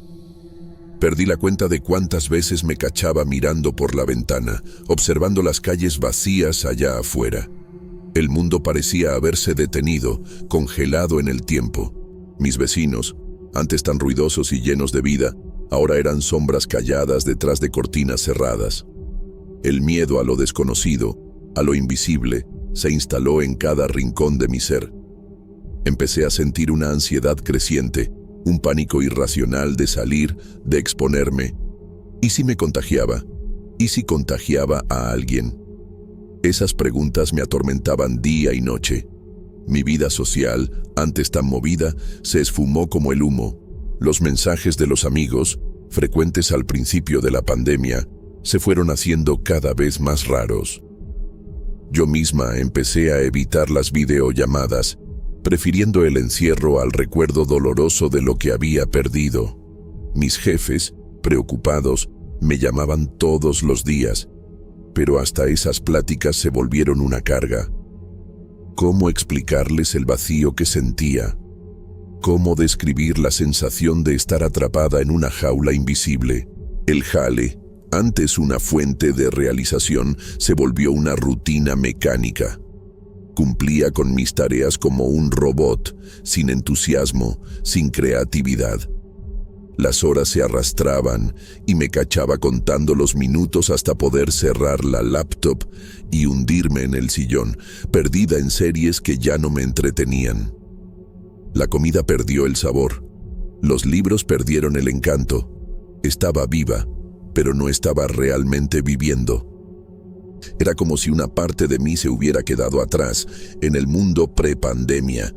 Perdí la cuenta de cuántas veces me cachaba mirando por la ventana, observando las calles vacías allá afuera. El mundo parecía haberse detenido, congelado en el tiempo. Mis vecinos, antes tan ruidosos y llenos de vida, ahora eran sombras calladas detrás de cortinas cerradas. El miedo a lo desconocido, a lo invisible, se instaló en cada rincón de mi ser. Empecé a sentir una ansiedad creciente, un pánico irracional de salir, de exponerme. ¿Y si me contagiaba? ¿Y si contagiaba a alguien? Esas preguntas me atormentaban día y noche. Mi vida social, antes tan movida, se esfumó como el humo. Los mensajes de los amigos, frecuentes al principio de la pandemia, se fueron haciendo cada vez más raros. Yo misma empecé a evitar las videollamadas, prefiriendo el encierro al recuerdo doloroso de lo que había perdido. Mis jefes, preocupados, me llamaban todos los días, pero hasta esas pláticas se volvieron una carga. ¿Cómo explicarles el vacío que sentía? ¿Cómo describir la sensación de estar atrapada en una jaula invisible? El jale, antes una fuente de realización, se volvió una rutina mecánica. Cumplía con mis tareas como un robot, sin entusiasmo, sin creatividad. Las horas se arrastraban y me cachaba contando los minutos hasta poder cerrar la laptop y hundirme en el sillón, perdida en series que ya no me entretenían. La comida perdió el sabor. Los libros perdieron el encanto. Estaba viva, pero no estaba realmente viviendo. Era como si una parte de mí se hubiera quedado atrás, en el mundo pre-pandemia.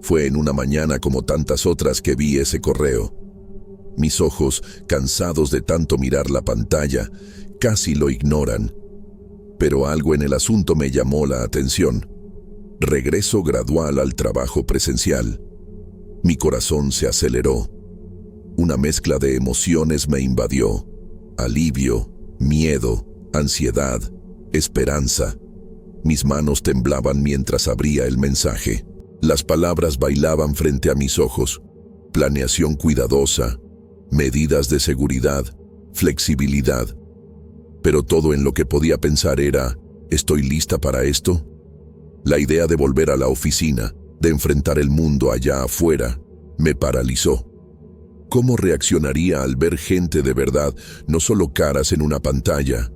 Fue en una mañana como tantas otras que vi ese correo. Mis ojos, cansados de tanto mirar la pantalla, casi lo ignoran. Pero algo en el asunto me llamó la atención. Regreso gradual al trabajo presencial. Mi corazón se aceleró. Una mezcla de emociones me invadió. Alivio, miedo, ansiedad, esperanza. Mis manos temblaban mientras abría el mensaje. Las palabras bailaban frente a mis ojos. Planeación cuidadosa, medidas de seguridad, flexibilidad. Pero todo en lo que podía pensar era, ¿estoy lista para esto? La idea de volver a la oficina, de enfrentar el mundo allá afuera, me paralizó. ¿Cómo reaccionaría al ver gente de verdad, no solo caras en una pantalla?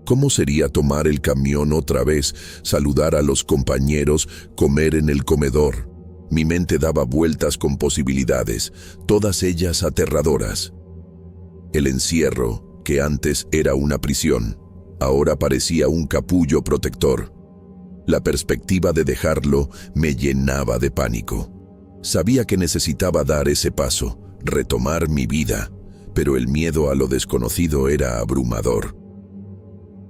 ¿Cómo sería tomar el camión otra vez, saludar a los compañeros, comer en el comedor? Mi mente daba vueltas con posibilidades, todas ellas aterradoras. El encierro, que antes era una prisión, ahora parecía un capullo protector. La perspectiva de dejarlo me llenaba de pánico. Sabía que necesitaba dar ese paso, retomar mi vida, pero el miedo a lo desconocido era abrumador.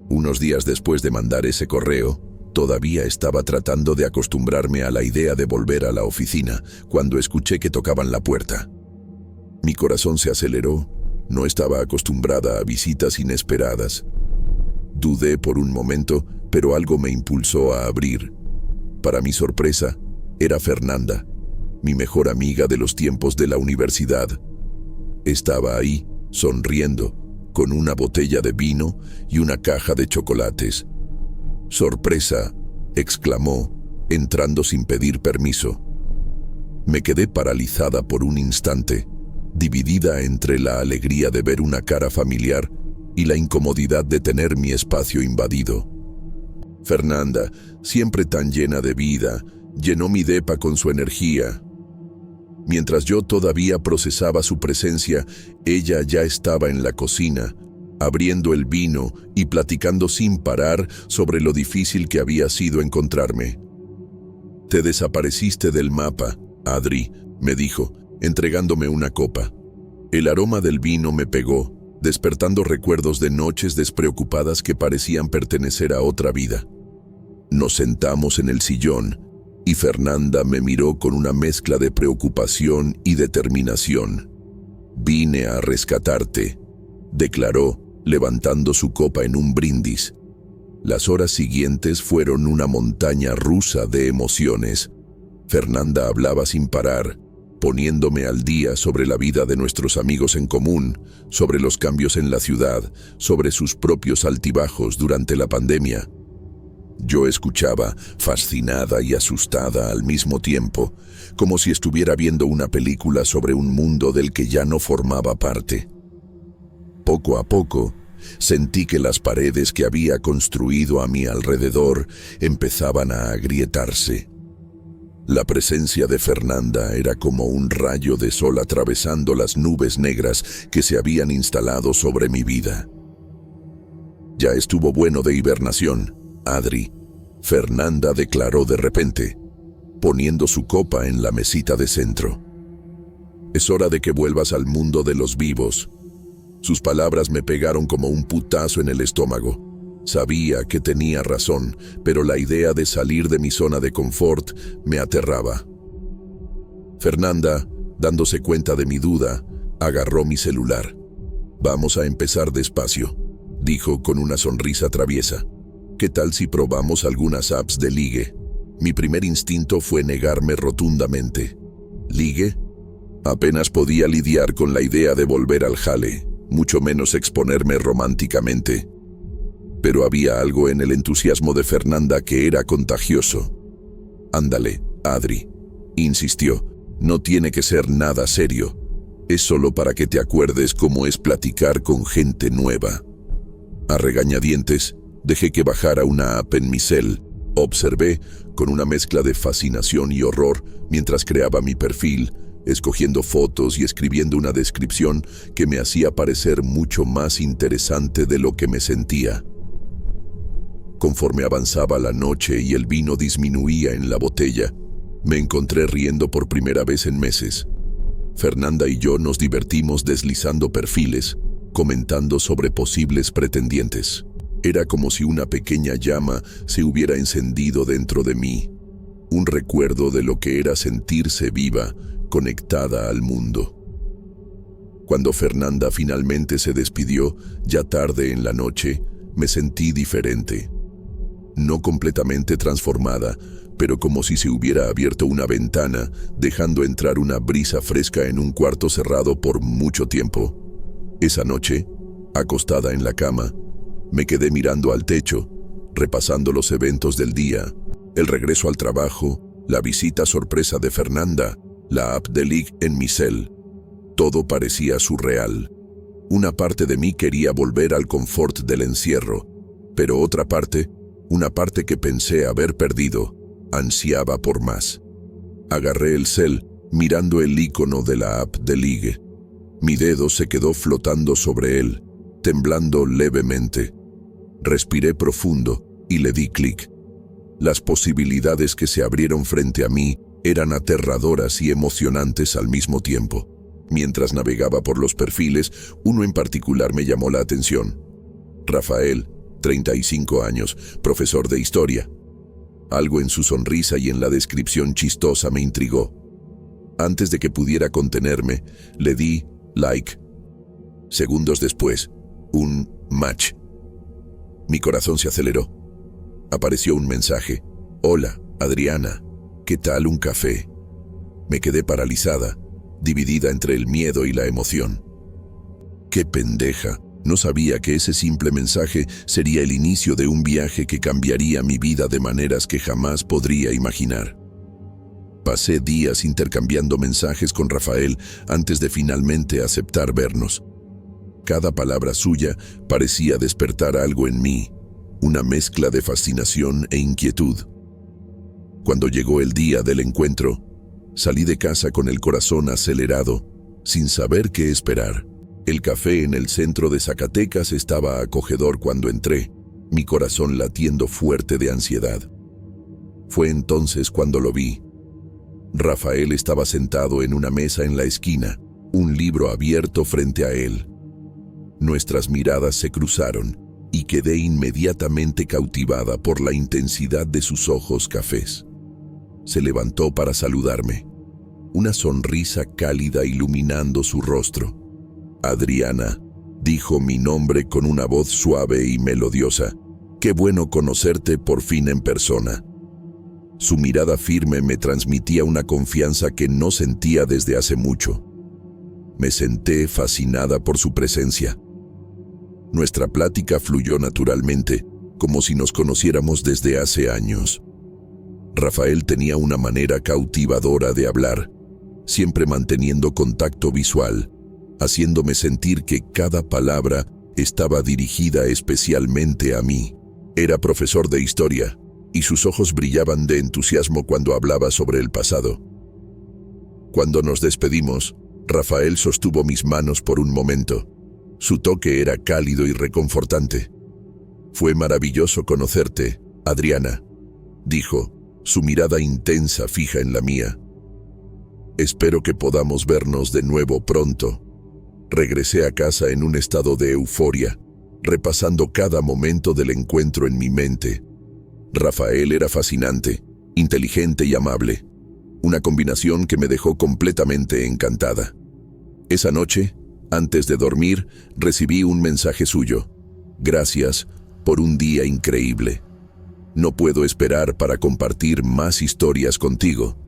Unos días después de mandar ese correo, todavía estaba tratando de acostumbrarme a la idea de volver a la oficina cuando escuché que tocaban la puerta. Mi corazón se aceleró, no estaba acostumbrada a visitas inesperadas. Dudé por un momento, pero algo me impulsó a abrir. Para mi sorpresa, era Fernanda, mi mejor amiga de los tiempos de la universidad. Estaba ahí, sonriendo, con una botella de vino y una caja de chocolates. «¡Sorpresa!», exclamó, entrando sin pedir permiso. Me quedé paralizada por un instante, dividida entre la alegría de ver una cara familiar y la incomodidad de tener mi espacio invadido. Fernanda, siempre tan llena de vida, llenó mi depa con su energía. Mientras yo todavía procesaba su presencia, ella ya estaba en la cocina, abriendo el vino y platicando sin parar sobre lo difícil que había sido encontrarme. «Te desapareciste del mapa, Adri», me dijo, entregándome una copa. El aroma del vino me pegó, despertando recuerdos de noches despreocupadas que parecían pertenecer a otra vida. Nos sentamos en el sillón y Fernanda me miró con una mezcla de preocupación y determinación. «Vine a rescatarte», declaró, levantando su copa en un brindis. Las horas siguientes fueron una montaña rusa de emociones. Fernanda hablaba sin parar, poniéndome al día sobre la vida de nuestros amigos en común, sobre los cambios en la ciudad, sobre sus propios altibajos durante la pandemia. Yo escuchaba, fascinada y asustada al mismo tiempo, como si estuviera viendo una película sobre un mundo del que ya no formaba parte. Poco a poco, sentí que las paredes que había construido a mi alrededor empezaban a agrietarse. La presencia de Fernanda era como un rayo de sol atravesando las nubes negras que se habían instalado sobre mi vida. «Ya estuvo bueno de hibernación, Adri», Fernanda declaró de repente, poniendo su copa en la mesita de centro. «Es hora de que vuelvas al mundo de los vivos». Sus palabras me pegaron como un putazo en el estómago. Sabía que tenía razón, pero la idea de salir de mi zona de confort me aterraba. Fernanda, dándose cuenta de mi duda, agarró mi celular. «Vamos a empezar despacio», dijo con una sonrisa traviesa. «¿Qué tal si probamos algunas apps de ligue?» Mi primer instinto fue negarme rotundamente. ¿Ligue? Apenas podía lidiar con la idea de volver al jale, mucho menos exponerme románticamente. Pero había algo en el entusiasmo de Fernanda que era contagioso. «Ándale, Adri», insistió, «no tiene que ser nada serio. Es solo para que te acuerdes cómo es platicar con gente nueva». A regañadientes, dejé que bajara una app en mi cel. Observé, con una mezcla de fascinación y horror, mientras creaba mi perfil, escogiendo fotos y escribiendo una descripción que me hacía parecer mucho más interesante de lo que me sentía. Conforme avanzaba la noche y el vino disminuía en la botella, me encontré riendo por primera vez en meses. Fernanda y yo nos divertimos deslizando perfiles, comentando sobre posibles pretendientes. Era como si una pequeña llama se hubiera encendido dentro de mí, un recuerdo de lo que era sentirse viva, conectada al mundo. Cuando Fernanda finalmente se despidió, ya tarde en la noche, me sentí diferente. No completamente transformada, pero como si se hubiera abierto una ventana, dejando entrar una brisa fresca en un cuarto cerrado por mucho tiempo. Esa noche, acostada en la cama, me quedé mirando al techo, repasando los eventos del día, el regreso al trabajo, la visita sorpresa de Fernanda, la app de League en mi cel. Todo parecía surreal. Una parte de mí quería volver al confort del encierro, pero otra parte, una parte que pensé haber perdido, ansiaba por más. Agarré el cel, mirando el icono de la app de Ligue. Mi dedo se quedó flotando sobre él, temblando levemente. Respiré profundo y le di clic. Las posibilidades que se abrieron frente a mí eran aterradoras y emocionantes al mismo tiempo. Mientras navegaba por los perfiles, uno en particular me llamó la atención. Rafael, 35 años, profesor de historia. Algo en su sonrisa y en la descripción chistosa me intrigó. Antes de que pudiera contenerme, le di like. Segundos después, un match. Mi corazón se aceleró. Apareció un mensaje. «Hola, Adriana. ¿Qué tal un café?» Me quedé paralizada, dividida entre el miedo y la emoción. ¡Qué pendeja! No sabía que ese simple mensaje sería el inicio de un viaje que cambiaría mi vida de maneras que jamás podría imaginar. Pasé días intercambiando mensajes con Rafael antes de finalmente aceptar vernos. Cada palabra suya parecía despertar algo en mí, una mezcla de fascinación e inquietud. Cuando llegó el día del encuentro, salí de casa con el corazón acelerado, sin saber qué esperar. El café en el centro de Zacatecas estaba acogedor cuando entré, mi corazón latiendo fuerte de ansiedad. Fue entonces cuando lo vi. Rafael estaba sentado en una mesa en la esquina, un libro abierto frente a él. Nuestras miradas se cruzaron y quedé inmediatamente cautivada por la intensidad de sus ojos cafés. Se levantó para saludarme, una sonrisa cálida iluminando su rostro. «Adriana», dijo mi nombre con una voz suave y melodiosa. «Qué bueno conocerte por fin en persona». Su mirada firme me transmitía una confianza que no sentía desde hace mucho. Me senté fascinada por su presencia. Nuestra plática fluyó naturalmente, como si nos conociéramos desde hace años. Rafael tenía una manera cautivadora de hablar, siempre manteniendo contacto visual, haciéndome sentir que cada palabra estaba dirigida especialmente a mí. Era profesor de historia, y sus ojos brillaban de entusiasmo cuando hablaba sobre el pasado. Cuando nos despedimos, Rafael sostuvo mis manos por un momento. Su toque era cálido y reconfortante. «Fue maravilloso conocerte, Adriana», dijo, su mirada intensa fija en la mía. «Espero que podamos vernos de nuevo pronto». Regresé a casa en un estado de euforia, repasando cada momento del encuentro en mi mente. Rafael era fascinante, inteligente y amable, una combinación que me dejó completamente encantada. Esa noche, antes de dormir, recibí un mensaje suyo. «Gracias por un día increíble. No puedo esperar para compartir más historias contigo».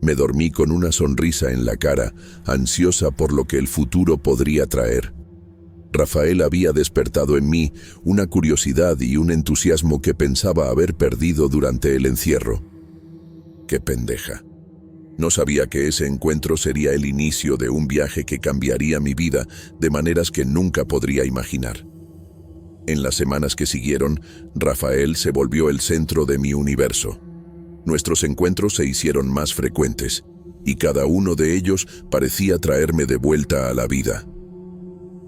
Me dormí con una sonrisa en la cara, ansiosa por lo que el futuro podría traer. Rafael había despertado en mí una curiosidad y un entusiasmo que pensaba haber perdido durante el encierro. ¡Qué pendeja! No sabía que ese encuentro sería el inicio de un viaje que cambiaría mi vida de maneras que nunca podría imaginar. En las semanas que siguieron, Rafael se volvió el centro de mi universo. Nuestros encuentros se hicieron más frecuentes, y cada uno de ellos parecía traerme de vuelta a la vida.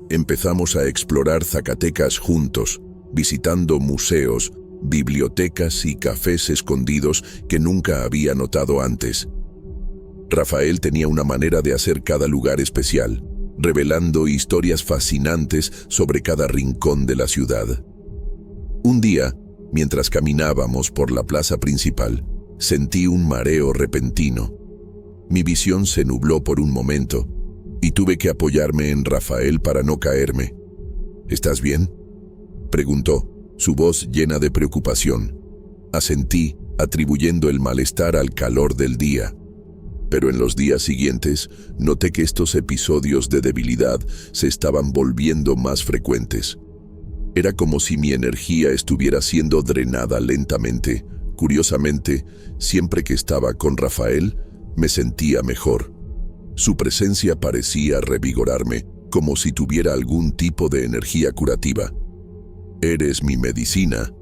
Empezamos a explorar Zacatecas juntos, visitando museos, bibliotecas y cafés escondidos que nunca había notado antes. Rafael tenía una manera de hacer cada lugar especial, revelando historias fascinantes sobre cada rincón de la ciudad. Un día, mientras caminábamos por la plaza principal, sentí un mareo repentino. Mi visión se nubló por un momento y tuve que apoyarme en Rafael para no caerme. «¿Estás bien?», preguntó, su voz llena de preocupación. Asentí, atribuyendo el malestar al calor del día. Pero en los días siguientes, noté que estos episodios de debilidad se estaban volviendo más frecuentes. Era como si mi energía estuviera siendo drenada lentamente. Curiosamente, siempre que estaba con Rafael, me sentía mejor. Su presencia parecía revigorarme, como si tuviera algún tipo de energía curativa. «Eres mi medicina»,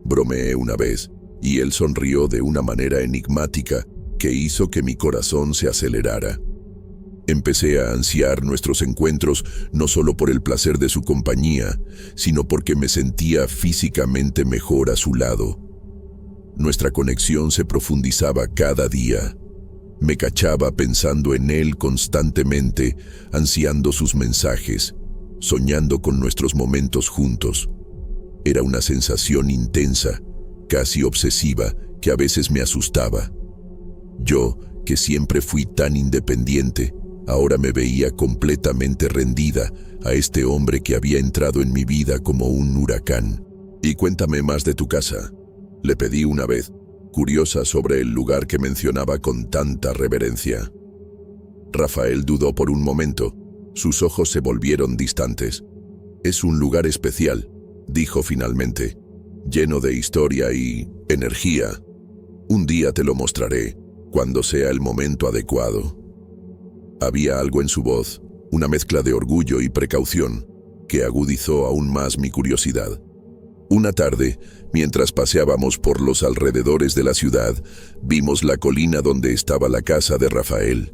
bromeé una vez, y él sonrió de una manera enigmática que hizo que mi corazón se acelerara. Empecé a ansiar nuestros encuentros no solo por el placer de su compañía, sino porque me sentía físicamente mejor a su lado. Nuestra conexión se profundizaba cada día. Me cachaba pensando en él constantemente, ansiando sus mensajes, soñando con nuestros momentos juntos. Era una sensación intensa, casi obsesiva, que a veces me asustaba. Yo, que siempre fui tan independiente, ahora me veía completamente rendida a este hombre que había entrado en mi vida como un huracán. «Y cuéntame más de tu casa», le pedí una vez, curiosa sobre el lugar que mencionaba con tanta reverencia. Rafael dudó por un momento. Sus ojos se volvieron distantes. «Es un lugar especial», dijo finalmente, «lleno de historia y energía. Un día te lo mostraré, cuando sea el momento adecuado». Había algo en su voz, una mezcla de orgullo y precaución, que agudizó aún más mi curiosidad. Una tarde, mientras paseábamos por los alrededores de la ciudad, vimos la colina donde estaba la casa de Rafael.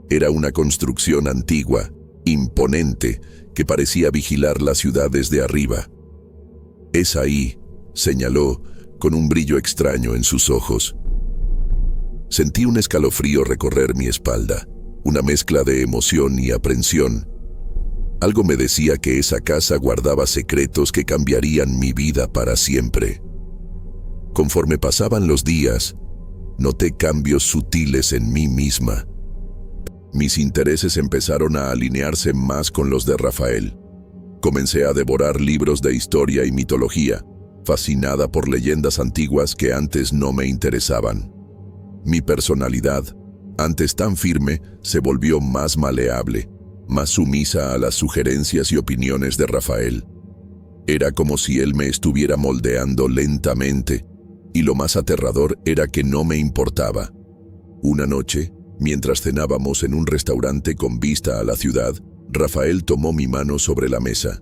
Era una construcción antigua, imponente, que parecía vigilar la ciudad desde arriba. «Es ahí», señaló, con un brillo extraño en sus ojos. Sentí un escalofrío recorrer mi espalda, una mezcla de emoción y aprensión. Algo me decía que esa casa guardaba secretos que cambiarían mi vida para siempre. Conforme pasaban los días, noté cambios sutiles en mí misma. Mis intereses empezaron a alinearse más con los de Rafael. Comencé a devorar libros de historia y mitología, fascinada por leyendas antiguas que antes no me interesaban. Mi personalidad, antes tan firme, se volvió más maleable, más sumisa a las sugerencias y opiniones de Rafael. Era como si él me estuviera moldeando lentamente, y lo más aterrador era que no me importaba. Una noche, mientras cenábamos en un restaurante con vista a la ciudad, Rafael tomó mi mano sobre la mesa.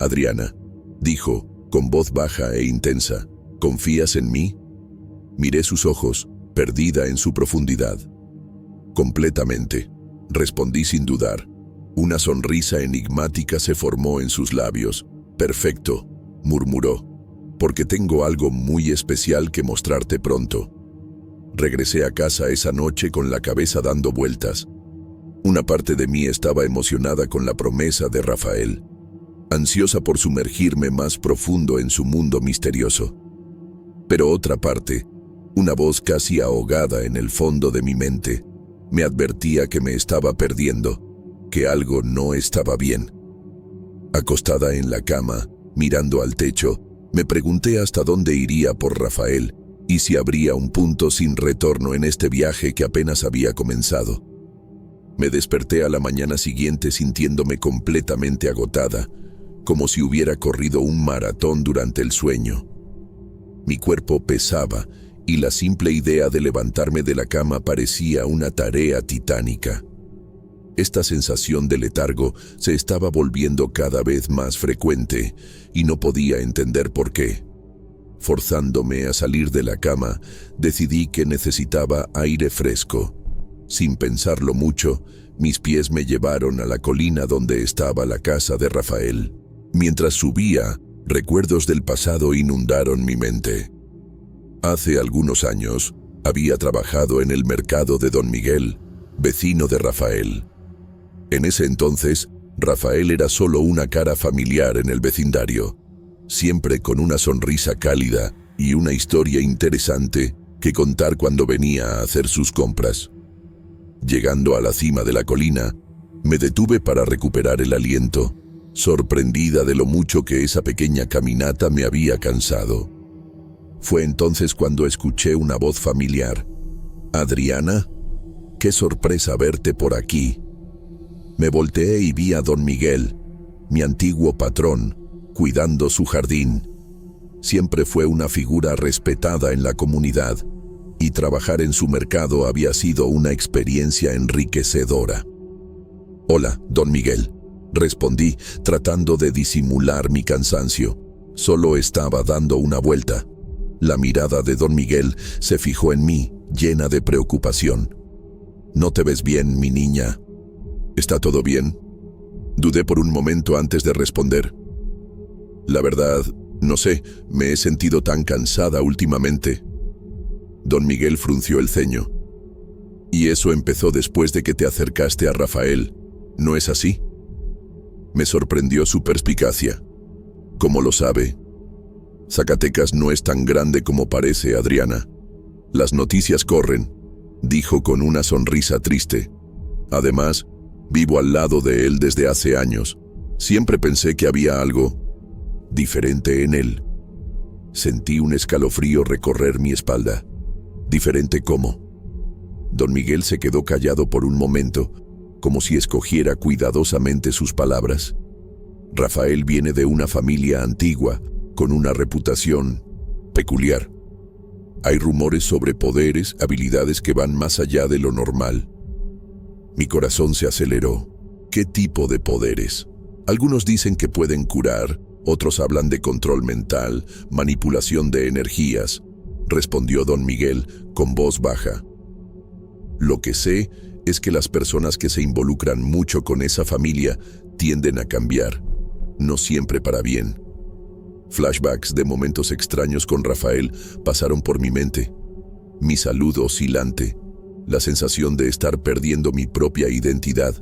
«Adriana», dijo, con voz baja e intensa, «¿confías en mí?» Miré sus ojos, perdida en su profundidad. «Completamente», respondí sin dudar. Una sonrisa enigmática se formó en sus labios. «Perfecto», murmuró, «porque tengo algo muy especial que mostrarte pronto». Regresé a casa esa noche con la cabeza dando vueltas. Una parte de mí estaba emocionada con la promesa de Rafael, ansiosa por sumergirme más profundo en su mundo misterioso. Pero otra parte, una voz casi ahogada en el fondo de mi mente, me advertía que me estaba perdiendo, que algo no estaba bien. Acostada en la cama, mirando al techo, me pregunté hasta dónde iría por Rafael y si habría un punto sin retorno en este viaje que apenas había comenzado. Me desperté a la mañana siguiente sintiéndome completamente agotada, como si hubiera corrido un maratón durante el sueño. Mi cuerpo pesaba y la simple idea de levantarme de la cama parecía una tarea titánica. Esta sensación de letargo se estaba volviendo cada vez más frecuente y no podía entender por qué. Forzándome a salir de la cama, decidí que necesitaba aire fresco. Sin pensarlo mucho, mis pies me llevaron a la colina donde estaba la casa de Rafael. Mientras subía, recuerdos del pasado inundaron mi mente. Hace algunos años, había trabajado en el mercado de Don Miguel, vecino de Rafael. En ese entonces, Rafael era solo una cara familiar en el vecindario, siempre con una sonrisa cálida y una historia interesante que contar cuando venía a hacer sus compras. Llegando a la cima de la colina, me detuve para recuperar el aliento, sorprendida de lo mucho que esa pequeña caminata me había cansado. Fue entonces cuando escuché una voz familiar. «Adriana, qué sorpresa verte por aquí». Me volteé y vi a Don Miguel, mi antiguo patrón, cuidando su jardín. Siempre fue una figura respetada en la comunidad, y trabajar en su mercado había sido una experiencia enriquecedora. «Hola, Don Miguel», respondí, tratando de disimular mi cansancio. Solo estaba dando una vuelta. La mirada de Don Miguel se fijó en mí, llena de preocupación. «¿No te ves bien, mi niña? ¿Está todo bien?». Dudé por un momento antes de responder. «La verdad, no sé, me he sentido tan cansada últimamente». Don Miguel frunció el ceño. «Y eso empezó después de que te acercaste a Rafael, ¿no es así?». Me sorprendió su perspicacia. «¿Cómo lo sabe?». «Zacatecas no es tan grande como parece, Adriana. Las noticias corren», dijo con una sonrisa triste. «Además, vivo al lado de él desde hace años. Siempre pensé que había algo diferente en él». Sentí un escalofrío recorrer mi espalda. ¿Diferente cómo? Don Miguel se quedó callado por un momento, como si escogiera cuidadosamente sus palabras. Rafael viene de una familia antigua, con una reputación peculiar. Hay rumores sobre poderes, habilidades que van más allá de lo normal. Mi corazón se aceleró. ¿Qué tipo de poderes? Algunos dicen que pueden curar, otros hablan de control mental, manipulación de energías, respondió Don Miguel con voz baja. Lo que sé es que las personas que se involucran mucho con esa familia tienden a cambiar, no siempre para bien. Flashbacks de momentos extraños con Rafael pasaron por mi mente. Mi salud oscilante, la sensación de estar perdiendo mi propia identidad,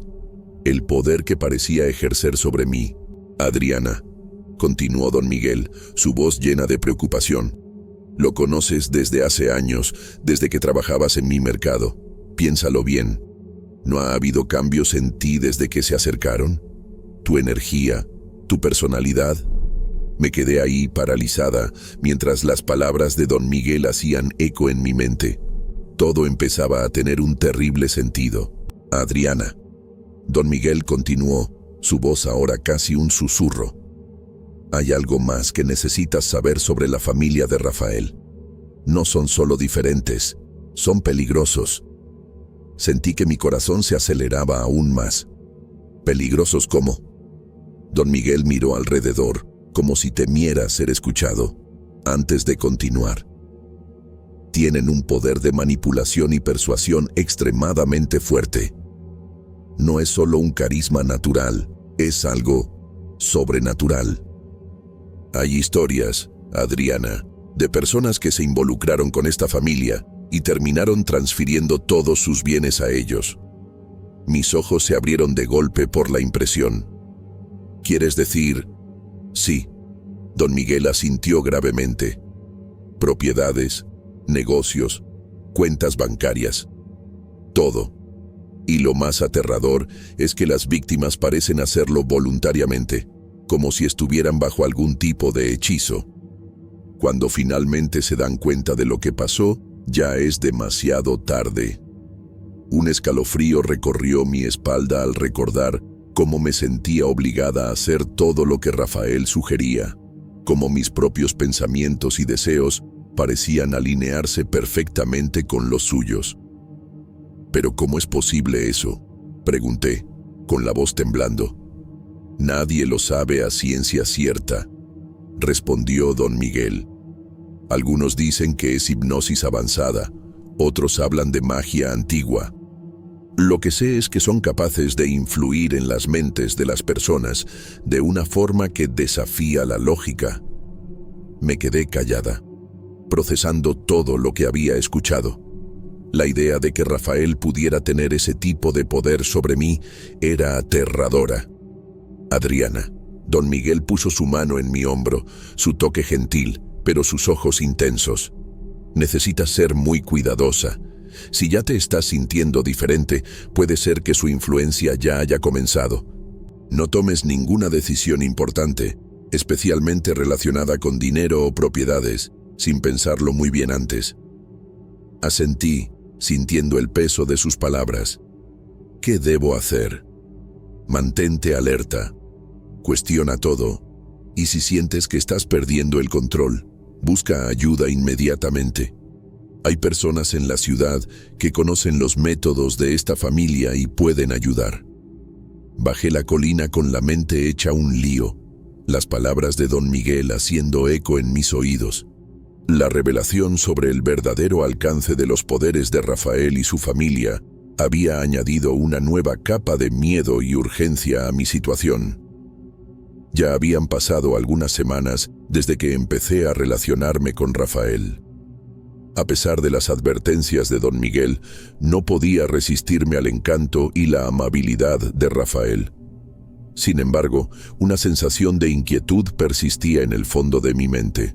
el poder que parecía ejercer sobre mí. Adriana, continuó don Miguel, su voz llena de preocupación. Lo conoces desde hace años, desde que trabajabas en mi mercado. Piénsalo bien. ¿No ha habido cambios en ti desde que se acercaron? ¿Tu energía? ¿Tu personalidad? Me quedé ahí paralizada, mientras las palabras de don Miguel hacían eco en mi mente. Todo empezaba a tener un terrible sentido. Adriana. Don Miguel continuó, su voz ahora casi un susurro. Hay algo más que necesitas saber sobre la familia de Rafael. No son solo diferentes, son peligrosos. Sentí que mi corazón se aceleraba aún más. ¿Peligrosos cómo? Don Miguel miró alrededor, como si temiera ser escuchado, antes de continuar. Tienen un poder de manipulación y persuasión extremadamente fuerte. No es solo un carisma natural, es algo sobrenatural. Hay historias, Adriana, de personas que se involucraron con esta familia y terminaron transfiriendo todos sus bienes a ellos. Mis ojos se abrieron de golpe por la impresión. ¿Quieres decir? Sí. Don Miguel asintió gravemente. Propiedades, negocios, cuentas bancarias. Todo. Y lo más aterrador es que las víctimas parecen hacerlo voluntariamente, como si estuvieran bajo algún tipo de hechizo. Cuando finalmente se dan cuenta de lo que pasó, ya es demasiado tarde. Un escalofrío recorrió mi espalda al recordar cómo me sentía obligada a hacer todo lo que Rafael sugería, cómo mis propios pensamientos y deseos parecían alinearse perfectamente con los suyos. ¿Pero cómo es posible eso?, pregunté, con la voz temblando. Nadie lo sabe a ciencia cierta, respondió don Miguel. Algunos dicen que es hipnosis avanzada, otros hablan de magia antigua. Lo que sé es que son capaces de influir en las mentes de las personas de una forma que desafía la lógica. Me quedé callada, procesando todo lo que había escuchado. La idea de que Rafael pudiera tener ese tipo de poder sobre mí era aterradora. Adriana, don Miguel puso su mano en mi hombro, su toque gentil, pero sus ojos intensos. Necesitas ser muy cuidadosa. Si ya te estás sintiendo diferente, puede ser que su influencia ya haya comenzado. No tomes ninguna decisión importante, especialmente relacionada con dinero o propiedades, sin pensarlo muy bien antes. Asentí, sintiendo el peso de sus palabras. ¿Qué debo hacer? Mantente alerta. Cuestiona todo. Y si sientes que estás perdiendo el control, busca ayuda inmediatamente. Hay personas en la ciudad que conocen los métodos de esta familia y pueden ayudar. Bajé la colina con la mente hecha un lío, las palabras de don Miguel haciendo eco en mis oídos. La revelación sobre el verdadero alcance de los poderes de Rafael y su familia había añadido una nueva capa de miedo y urgencia a mi situación. Ya habían pasado algunas semanas desde que empecé a relacionarme con Rafael. A pesar de las advertencias de don Miguel, no podía resistirme al encanto y la amabilidad de Rafael. Sin embargo, una sensación de inquietud persistía en el fondo de mi mente.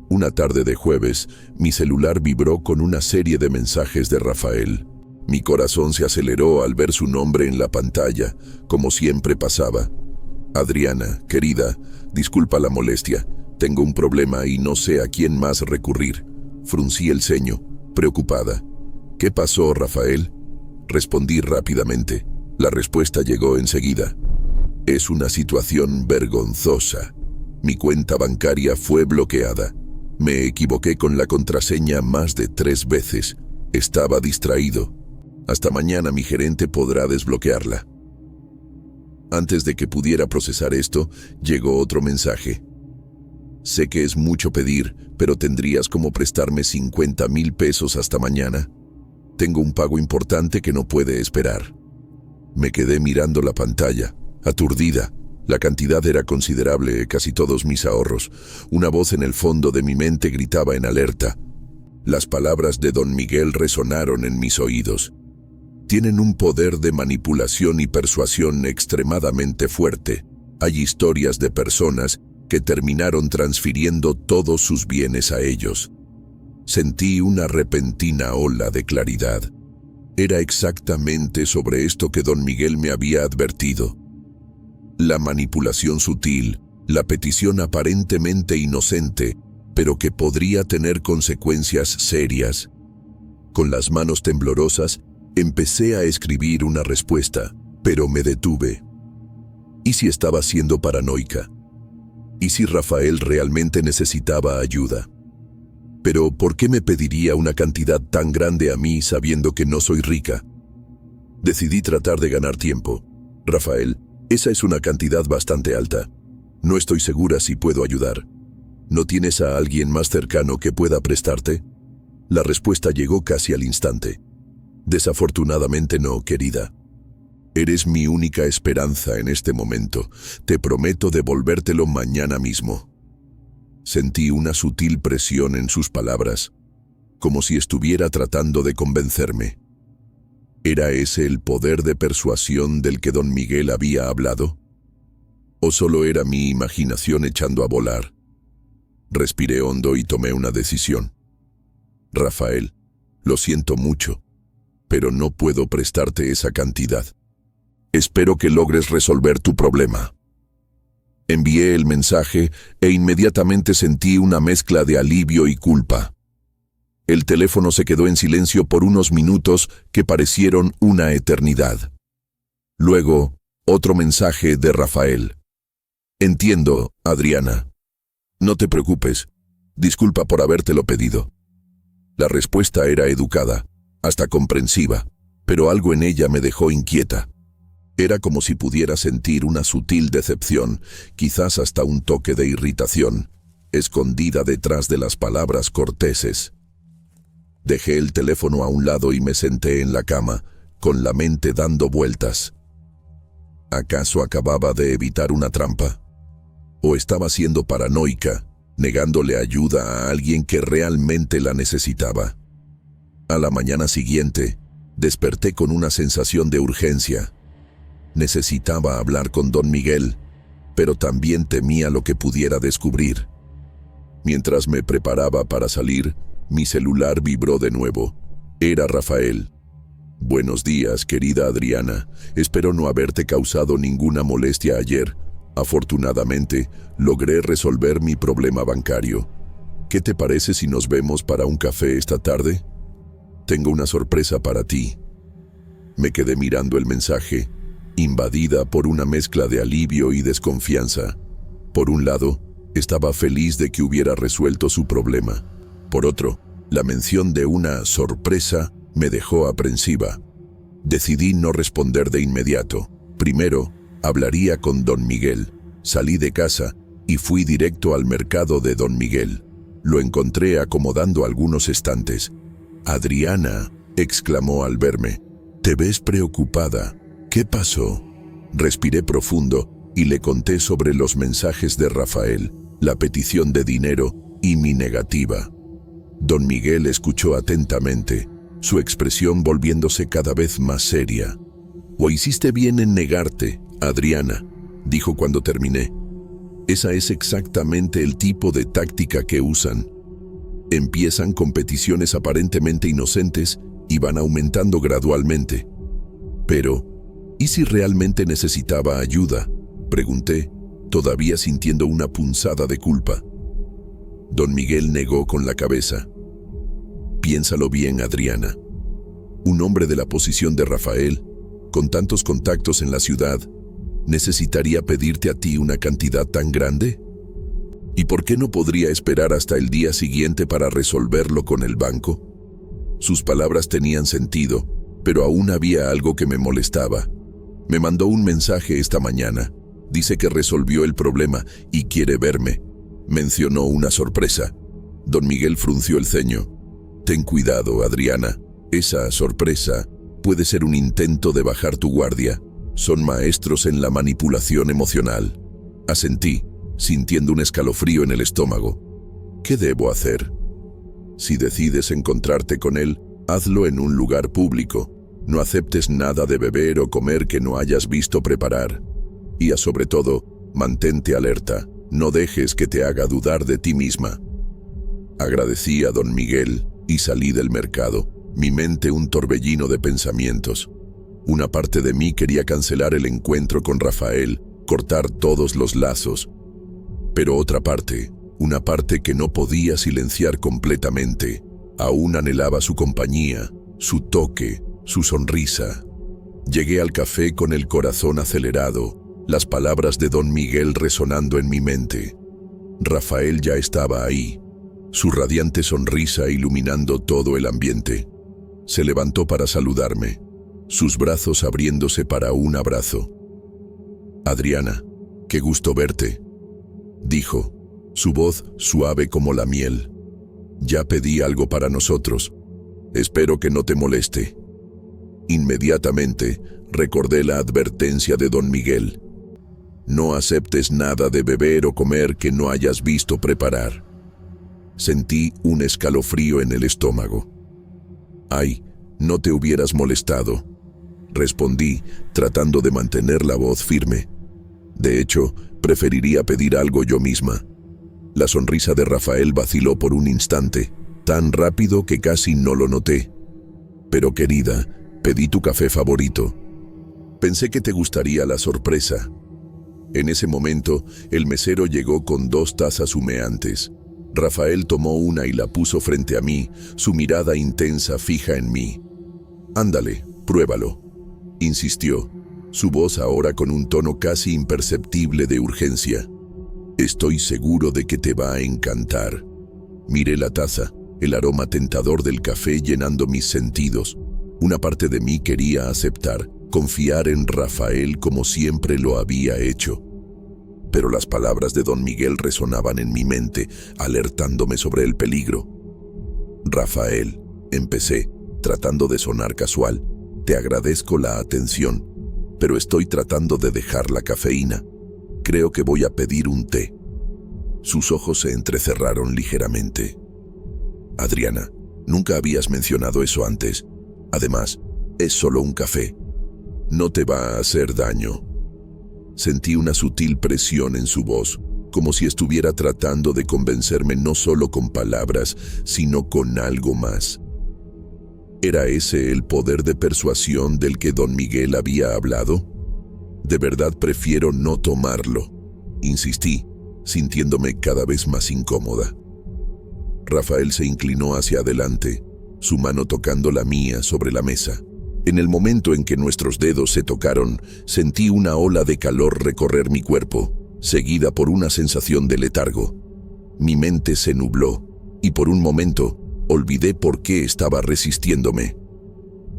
Una tarde de jueves, mi celular vibró con una serie de mensajes de Rafael. Mi corazón se aceleró al ver su nombre en la pantalla, como siempre pasaba. Adriana, querida, disculpa la molestia. Tengo un problema y no sé a quién más recurrir. Fruncí el ceño, preocupada. ¿Qué pasó, Rafael? Respondí rápidamente. La respuesta llegó enseguida. Es una situación vergonzosa. Mi cuenta bancaria fue bloqueada. Me equivoqué con la contraseña más de 3 veces. Estaba distraído. Hasta mañana mi gerente podrá desbloquearla. Antes de que pudiera procesar esto, llegó otro mensaje. Sé que es mucho pedir, pero ¿tendrías como prestarme 50,000 pesos hasta mañana? Tengo un pago importante que no puede esperar. Me quedé mirando la pantalla, aturdida. La cantidad era considerable, casi todos mis ahorros. Una voz en el fondo de mi mente gritaba en alerta. Las palabras de don Miguel resonaron en mis oídos. Tienen un poder de manipulación y persuasión extremadamente fuerte. Hay historias de personas que terminaron transfiriendo todos sus bienes a ellos. Sentí una repentina ola de claridad. Era exactamente sobre esto que don Miguel me había advertido. La manipulación sutil, la petición aparentemente inocente, pero que podría tener consecuencias serias. Con las manos temblorosas, empecé a escribir una respuesta, pero me detuve. ¿Y si estaba siendo paranoica? ¿Y si Rafael realmente necesitaba ayuda? Pero ¿por qué me pediría una cantidad tan grande a mí sabiendo que no soy rica? Decidí tratar de ganar tiempo. Rafael, esa es una cantidad bastante alta. No estoy segura si puedo ayudar. ¿No tienes a alguien más cercano que pueda prestarte? La respuesta llegó casi al instante. Desafortunadamente no, querida. Eres mi única esperanza en este momento. Te prometo devolvértelo mañana mismo. Sentí una sutil presión en sus palabras, como si estuviera tratando de convencerme. ¿Era ese el poder de persuasión del que don Miguel había hablado? ¿O solo era mi imaginación echando a volar? Respiré hondo y tomé una decisión. Rafael, lo siento mucho, pero no puedo prestarte esa cantidad. Espero que logres resolver tu problema. Envié el mensaje e inmediatamente sentí una mezcla de alivio y culpa. El teléfono se quedó en silencio por unos minutos que parecieron una eternidad. Luego, otro mensaje de Rafael. Entiendo, Adriana. No te preocupes. Disculpa por habértelo pedido. La respuesta era educada, hasta comprensiva, pero algo en ella me dejó inquieta. Era como si pudiera sentir una sutil decepción, quizás hasta un toque de irritación, escondida detrás de las palabras corteses. Dejé el teléfono a un lado y me senté en la cama, con la mente dando vueltas. ¿Acaso acababa de evitar una trampa? ¿O estaba siendo paranoica, negándole ayuda a alguien que realmente la necesitaba? A la mañana siguiente, desperté con una sensación de urgencia. Necesitaba hablar con don Miguel, pero también temía lo que pudiera descubrir. Mientras me preparaba para salir, mi celular vibró de nuevo. Era Rafael. Buenos días, querida Adriana. Espero no haberte causado ninguna molestia ayer. Afortunadamente, logré resolver mi problema bancario. ¿Qué te parece si nos vemos para un café esta tarde? Tengo una sorpresa para ti. Me quedé mirando el mensaje, invadida por una mezcla de alivio y desconfianza. Por un lado, estaba feliz de que hubiera resuelto su problema. Por otro, la mención de una sorpresa me dejó aprensiva. Decidí no responder de inmediato. Primero, hablaría con don Miguel. Salí de casa y fui directo al mercado de don Miguel. Lo encontré acomodando algunos estantes. «Adriana», exclamó al verme, «te ves preocupada. ¿Qué pasó?». Respiré profundo y le conté sobre los mensajes de Rafael, la petición de dinero y mi negativa. Don Miguel escuchó atentamente, su expresión volviéndose cada vez más seria. «O hiciste bien en negarte, Adriana», dijo cuando terminé. «Esa es exactamente el tipo de táctica que usan. Empiezan con peticiones aparentemente inocentes y van aumentando gradualmente». «Pero, ¿y si realmente necesitaba ayuda?», pregunté, todavía sintiendo una punzada de culpa. Don Miguel negó con la cabeza. «Piénsalo bien, Adriana. Un hombre de la posición de Rafael, con tantos contactos en la ciudad, ¿necesitaría pedirte a ti una cantidad tan grande? ¿Y por qué no podría esperar hasta el día siguiente para resolverlo con el banco?». Sus palabras tenían sentido, pero aún había algo que me molestaba. Me mandó un mensaje esta mañana. Dice que resolvió el problema y quiere verme. Mencionó una sorpresa. Don Miguel frunció el ceño. «Ten cuidado, Adriana. Esa sorpresa puede ser un intento de bajar tu guardia. Son maestros en la manipulación emocional». Asentí, sintiendo un escalofrío en el estómago. «¿Qué debo hacer?». Si decides encontrarte con él, hazlo en un lugar público. No aceptes nada de beber o comer que no hayas visto preparar. Y sobre todo, mantente alerta. No dejes que te haga dudar de ti misma. Agradecí a don Miguel y salí del mercado, mi mente un torbellino de pensamientos. Una parte de mí quería cancelar el encuentro con Rafael, cortar todos los lazos. Pero otra parte, una parte que no podía silenciar completamente, aún anhelaba su compañía, su toque, su sonrisa. Llegué al café con el corazón acelerado, las palabras de don Miguel resonando en mi mente. Rafael ya estaba ahí, su radiante sonrisa iluminando todo el ambiente. Se levantó para saludarme, sus brazos abriéndose para un abrazo. «Adriana, qué gusto verte», dijo, su voz suave como la miel. «Ya pedí algo para nosotros. Espero que no te moleste». Inmediatamente recordé la advertencia de don Miguel. No aceptes nada de beber o comer que no hayas visto preparar. Sentí un escalofrío en el estómago. «Ay, no te hubieras molestado», respondí, tratando de mantener la voz firme. De hecho, preferiría pedir algo yo misma. La sonrisa de Rafael vaciló por un instante, tan rápido que casi no lo noté. «Pero querida, pedí tu café favorito. Pensé que te gustaría la sorpresa». En ese momento, el mesero llegó con 2 tazas humeantes. Rafael tomó una y la puso frente a mí, su mirada intensa fija en mí. «Ándale, pruébalo», insistió, su voz ahora con un tono casi imperceptible de urgencia. «Estoy seguro de que te va a encantar». Miré la taza, el aroma tentador del café llenando mis sentidos. Una parte de mí quería aceptar, confiar en Rafael como siempre lo había hecho. Pero las palabras de don Miguel resonaban en mi mente, alertándome sobre el peligro. «Rafael», empecé, tratando de sonar casual, «te agradezco la atención, pero estoy tratando de dejar la cafeína. Creo que voy a pedir un té». Sus ojos se entrecerraron ligeramente. «Adriana, nunca habías mencionado eso antes. Además, es solo un café. No te va a hacer daño». Sentí una sutil presión en su voz, como si estuviera tratando de convencerme no solo con palabras, sino con algo más. ¿Era ese el poder de persuasión del que don Miguel había hablado? «De verdad prefiero no tomarlo», insistí, sintiéndome cada vez más incómoda. Rafael se inclinó hacia adelante, su mano tocando la mía sobre la mesa. En el momento en que nuestros dedos se tocaron, sentí una ola de calor recorrer mi cuerpo, seguida por una sensación de letargo. Mi mente se nubló, y por un momento olvidé por qué estaba resistiéndome.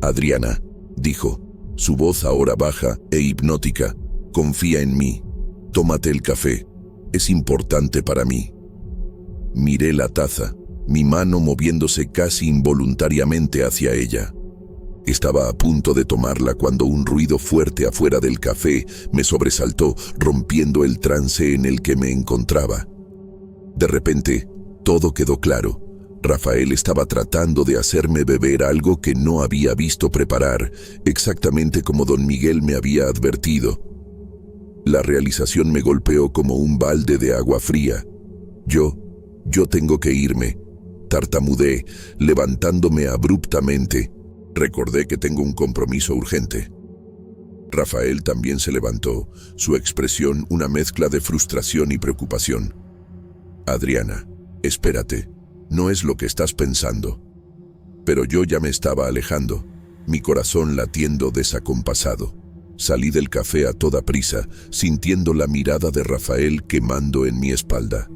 «Adriana», dijo, su voz ahora baja e hipnótica, «confía en mí. Tómate el café. Es importante para mí». Miré la taza, mi mano moviéndose casi involuntariamente hacia ella. Estaba a punto de tomarla cuando un ruido fuerte afuera del café me sobresaltó, rompiendo el trance en el que me encontraba. De repente, todo quedó claro. Rafael estaba tratando de hacerme beber algo que no había visto preparar, exactamente como don Miguel me había advertido. La realización me golpeó como un balde de agua fría. Yo tengo que irme, tartamudeé, levantándome abruptamente. Recordé que tengo un compromiso urgente. Rafael también se levantó, su expresión una mezcla de frustración y preocupación. «Adriana, espérate, no es lo que estás pensando». Pero yo ya me estaba alejando, mi corazón latiendo desacompasado. Salí del café a toda prisa, sintiendo la mirada de Rafael quemando en mi espalda.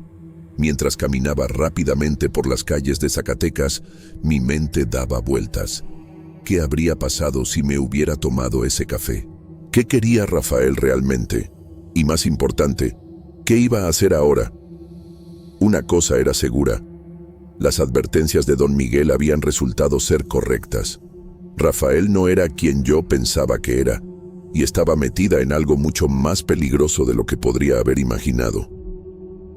Mientras caminaba rápidamente por las calles de Zacatecas, mi mente daba vueltas. ¿Qué habría pasado si me hubiera tomado ese café? ¿Qué quería Rafael realmente? Y más importante, ¿qué iba a hacer ahora? Una cosa era segura. Las advertencias de don Miguel habían resultado ser correctas. Rafael no era quien yo pensaba que era, y estaba metida en algo mucho más peligroso de lo que podría haber imaginado.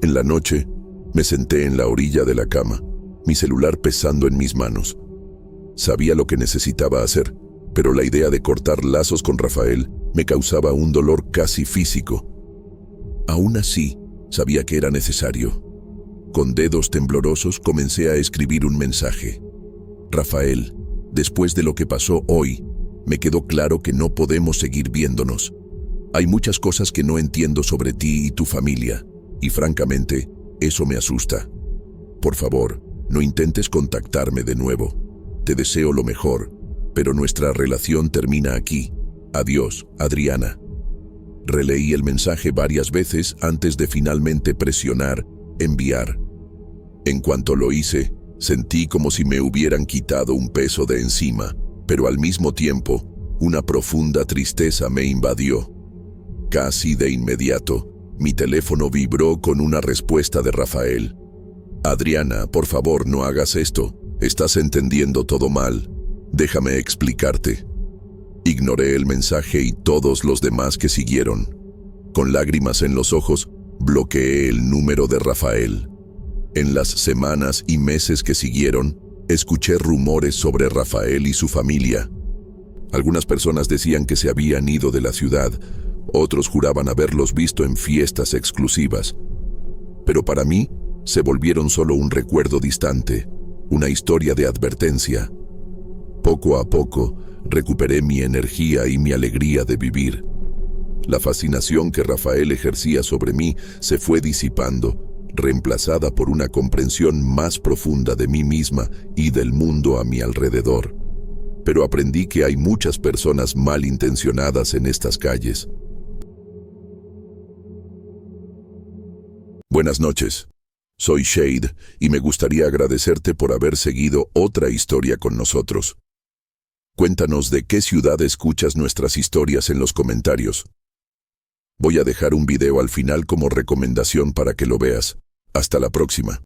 En la noche, me senté en la orilla de la cama. mi celular pesando en mis manos. Sabía lo que necesitaba hacer, pero la idea de cortar lazos con Rafael me causaba un dolor casi físico. Aún así, sabía que era necesario. Con dedos temblorosos comencé a escribir un mensaje. Rafael, después de lo que pasó hoy, me quedó claro que no podemos seguir viéndonos. Hay muchas cosas que no entiendo sobre ti y tu familia, y francamente, eso me asusta. Por favor, no intentes contactarme de nuevo. Te deseo lo mejor, pero nuestra relación termina aquí. Adiós, Adriana. Releí el mensaje varias veces antes de finalmente presionar enviar. En cuanto lo hice, sentí como si me hubieran quitado un peso de encima, pero al mismo tiempo, una profunda tristeza me invadió. Casi de inmediato, mi teléfono vibró con una respuesta de Rafael. Adriana, por favor, no hagas esto. Estás entendiendo todo mal. Déjame explicarte. Ignoré el mensaje y todos los demás que siguieron. Con lágrimas en los ojos, bloqueé el número de Rafael. En las semanas y meses que siguieron, escuché rumores sobre Rafael y su familia. Algunas personas decían que se habían ido de la ciudad, otros juraban haberlos visto en fiestas exclusivas. Pero para mí, se volvieron solo un recuerdo distante, una historia de advertencia. Poco a poco, recuperé mi energía y mi alegría de vivir. La fascinación que Rafael ejercía sobre mí se fue disipando, reemplazada por una comprensión más profunda de mí misma y del mundo a mi alrededor. Pero aprendí que hay muchas personas malintencionadas en estas calles. Buenas noches. Soy Shade y me gustaría agradecerte por haber seguido otra historia con nosotros. Cuéntanos de qué ciudad escuchas nuestras historias en los comentarios. Voy a dejar un video al final como recomendación para que lo veas. Hasta la próxima.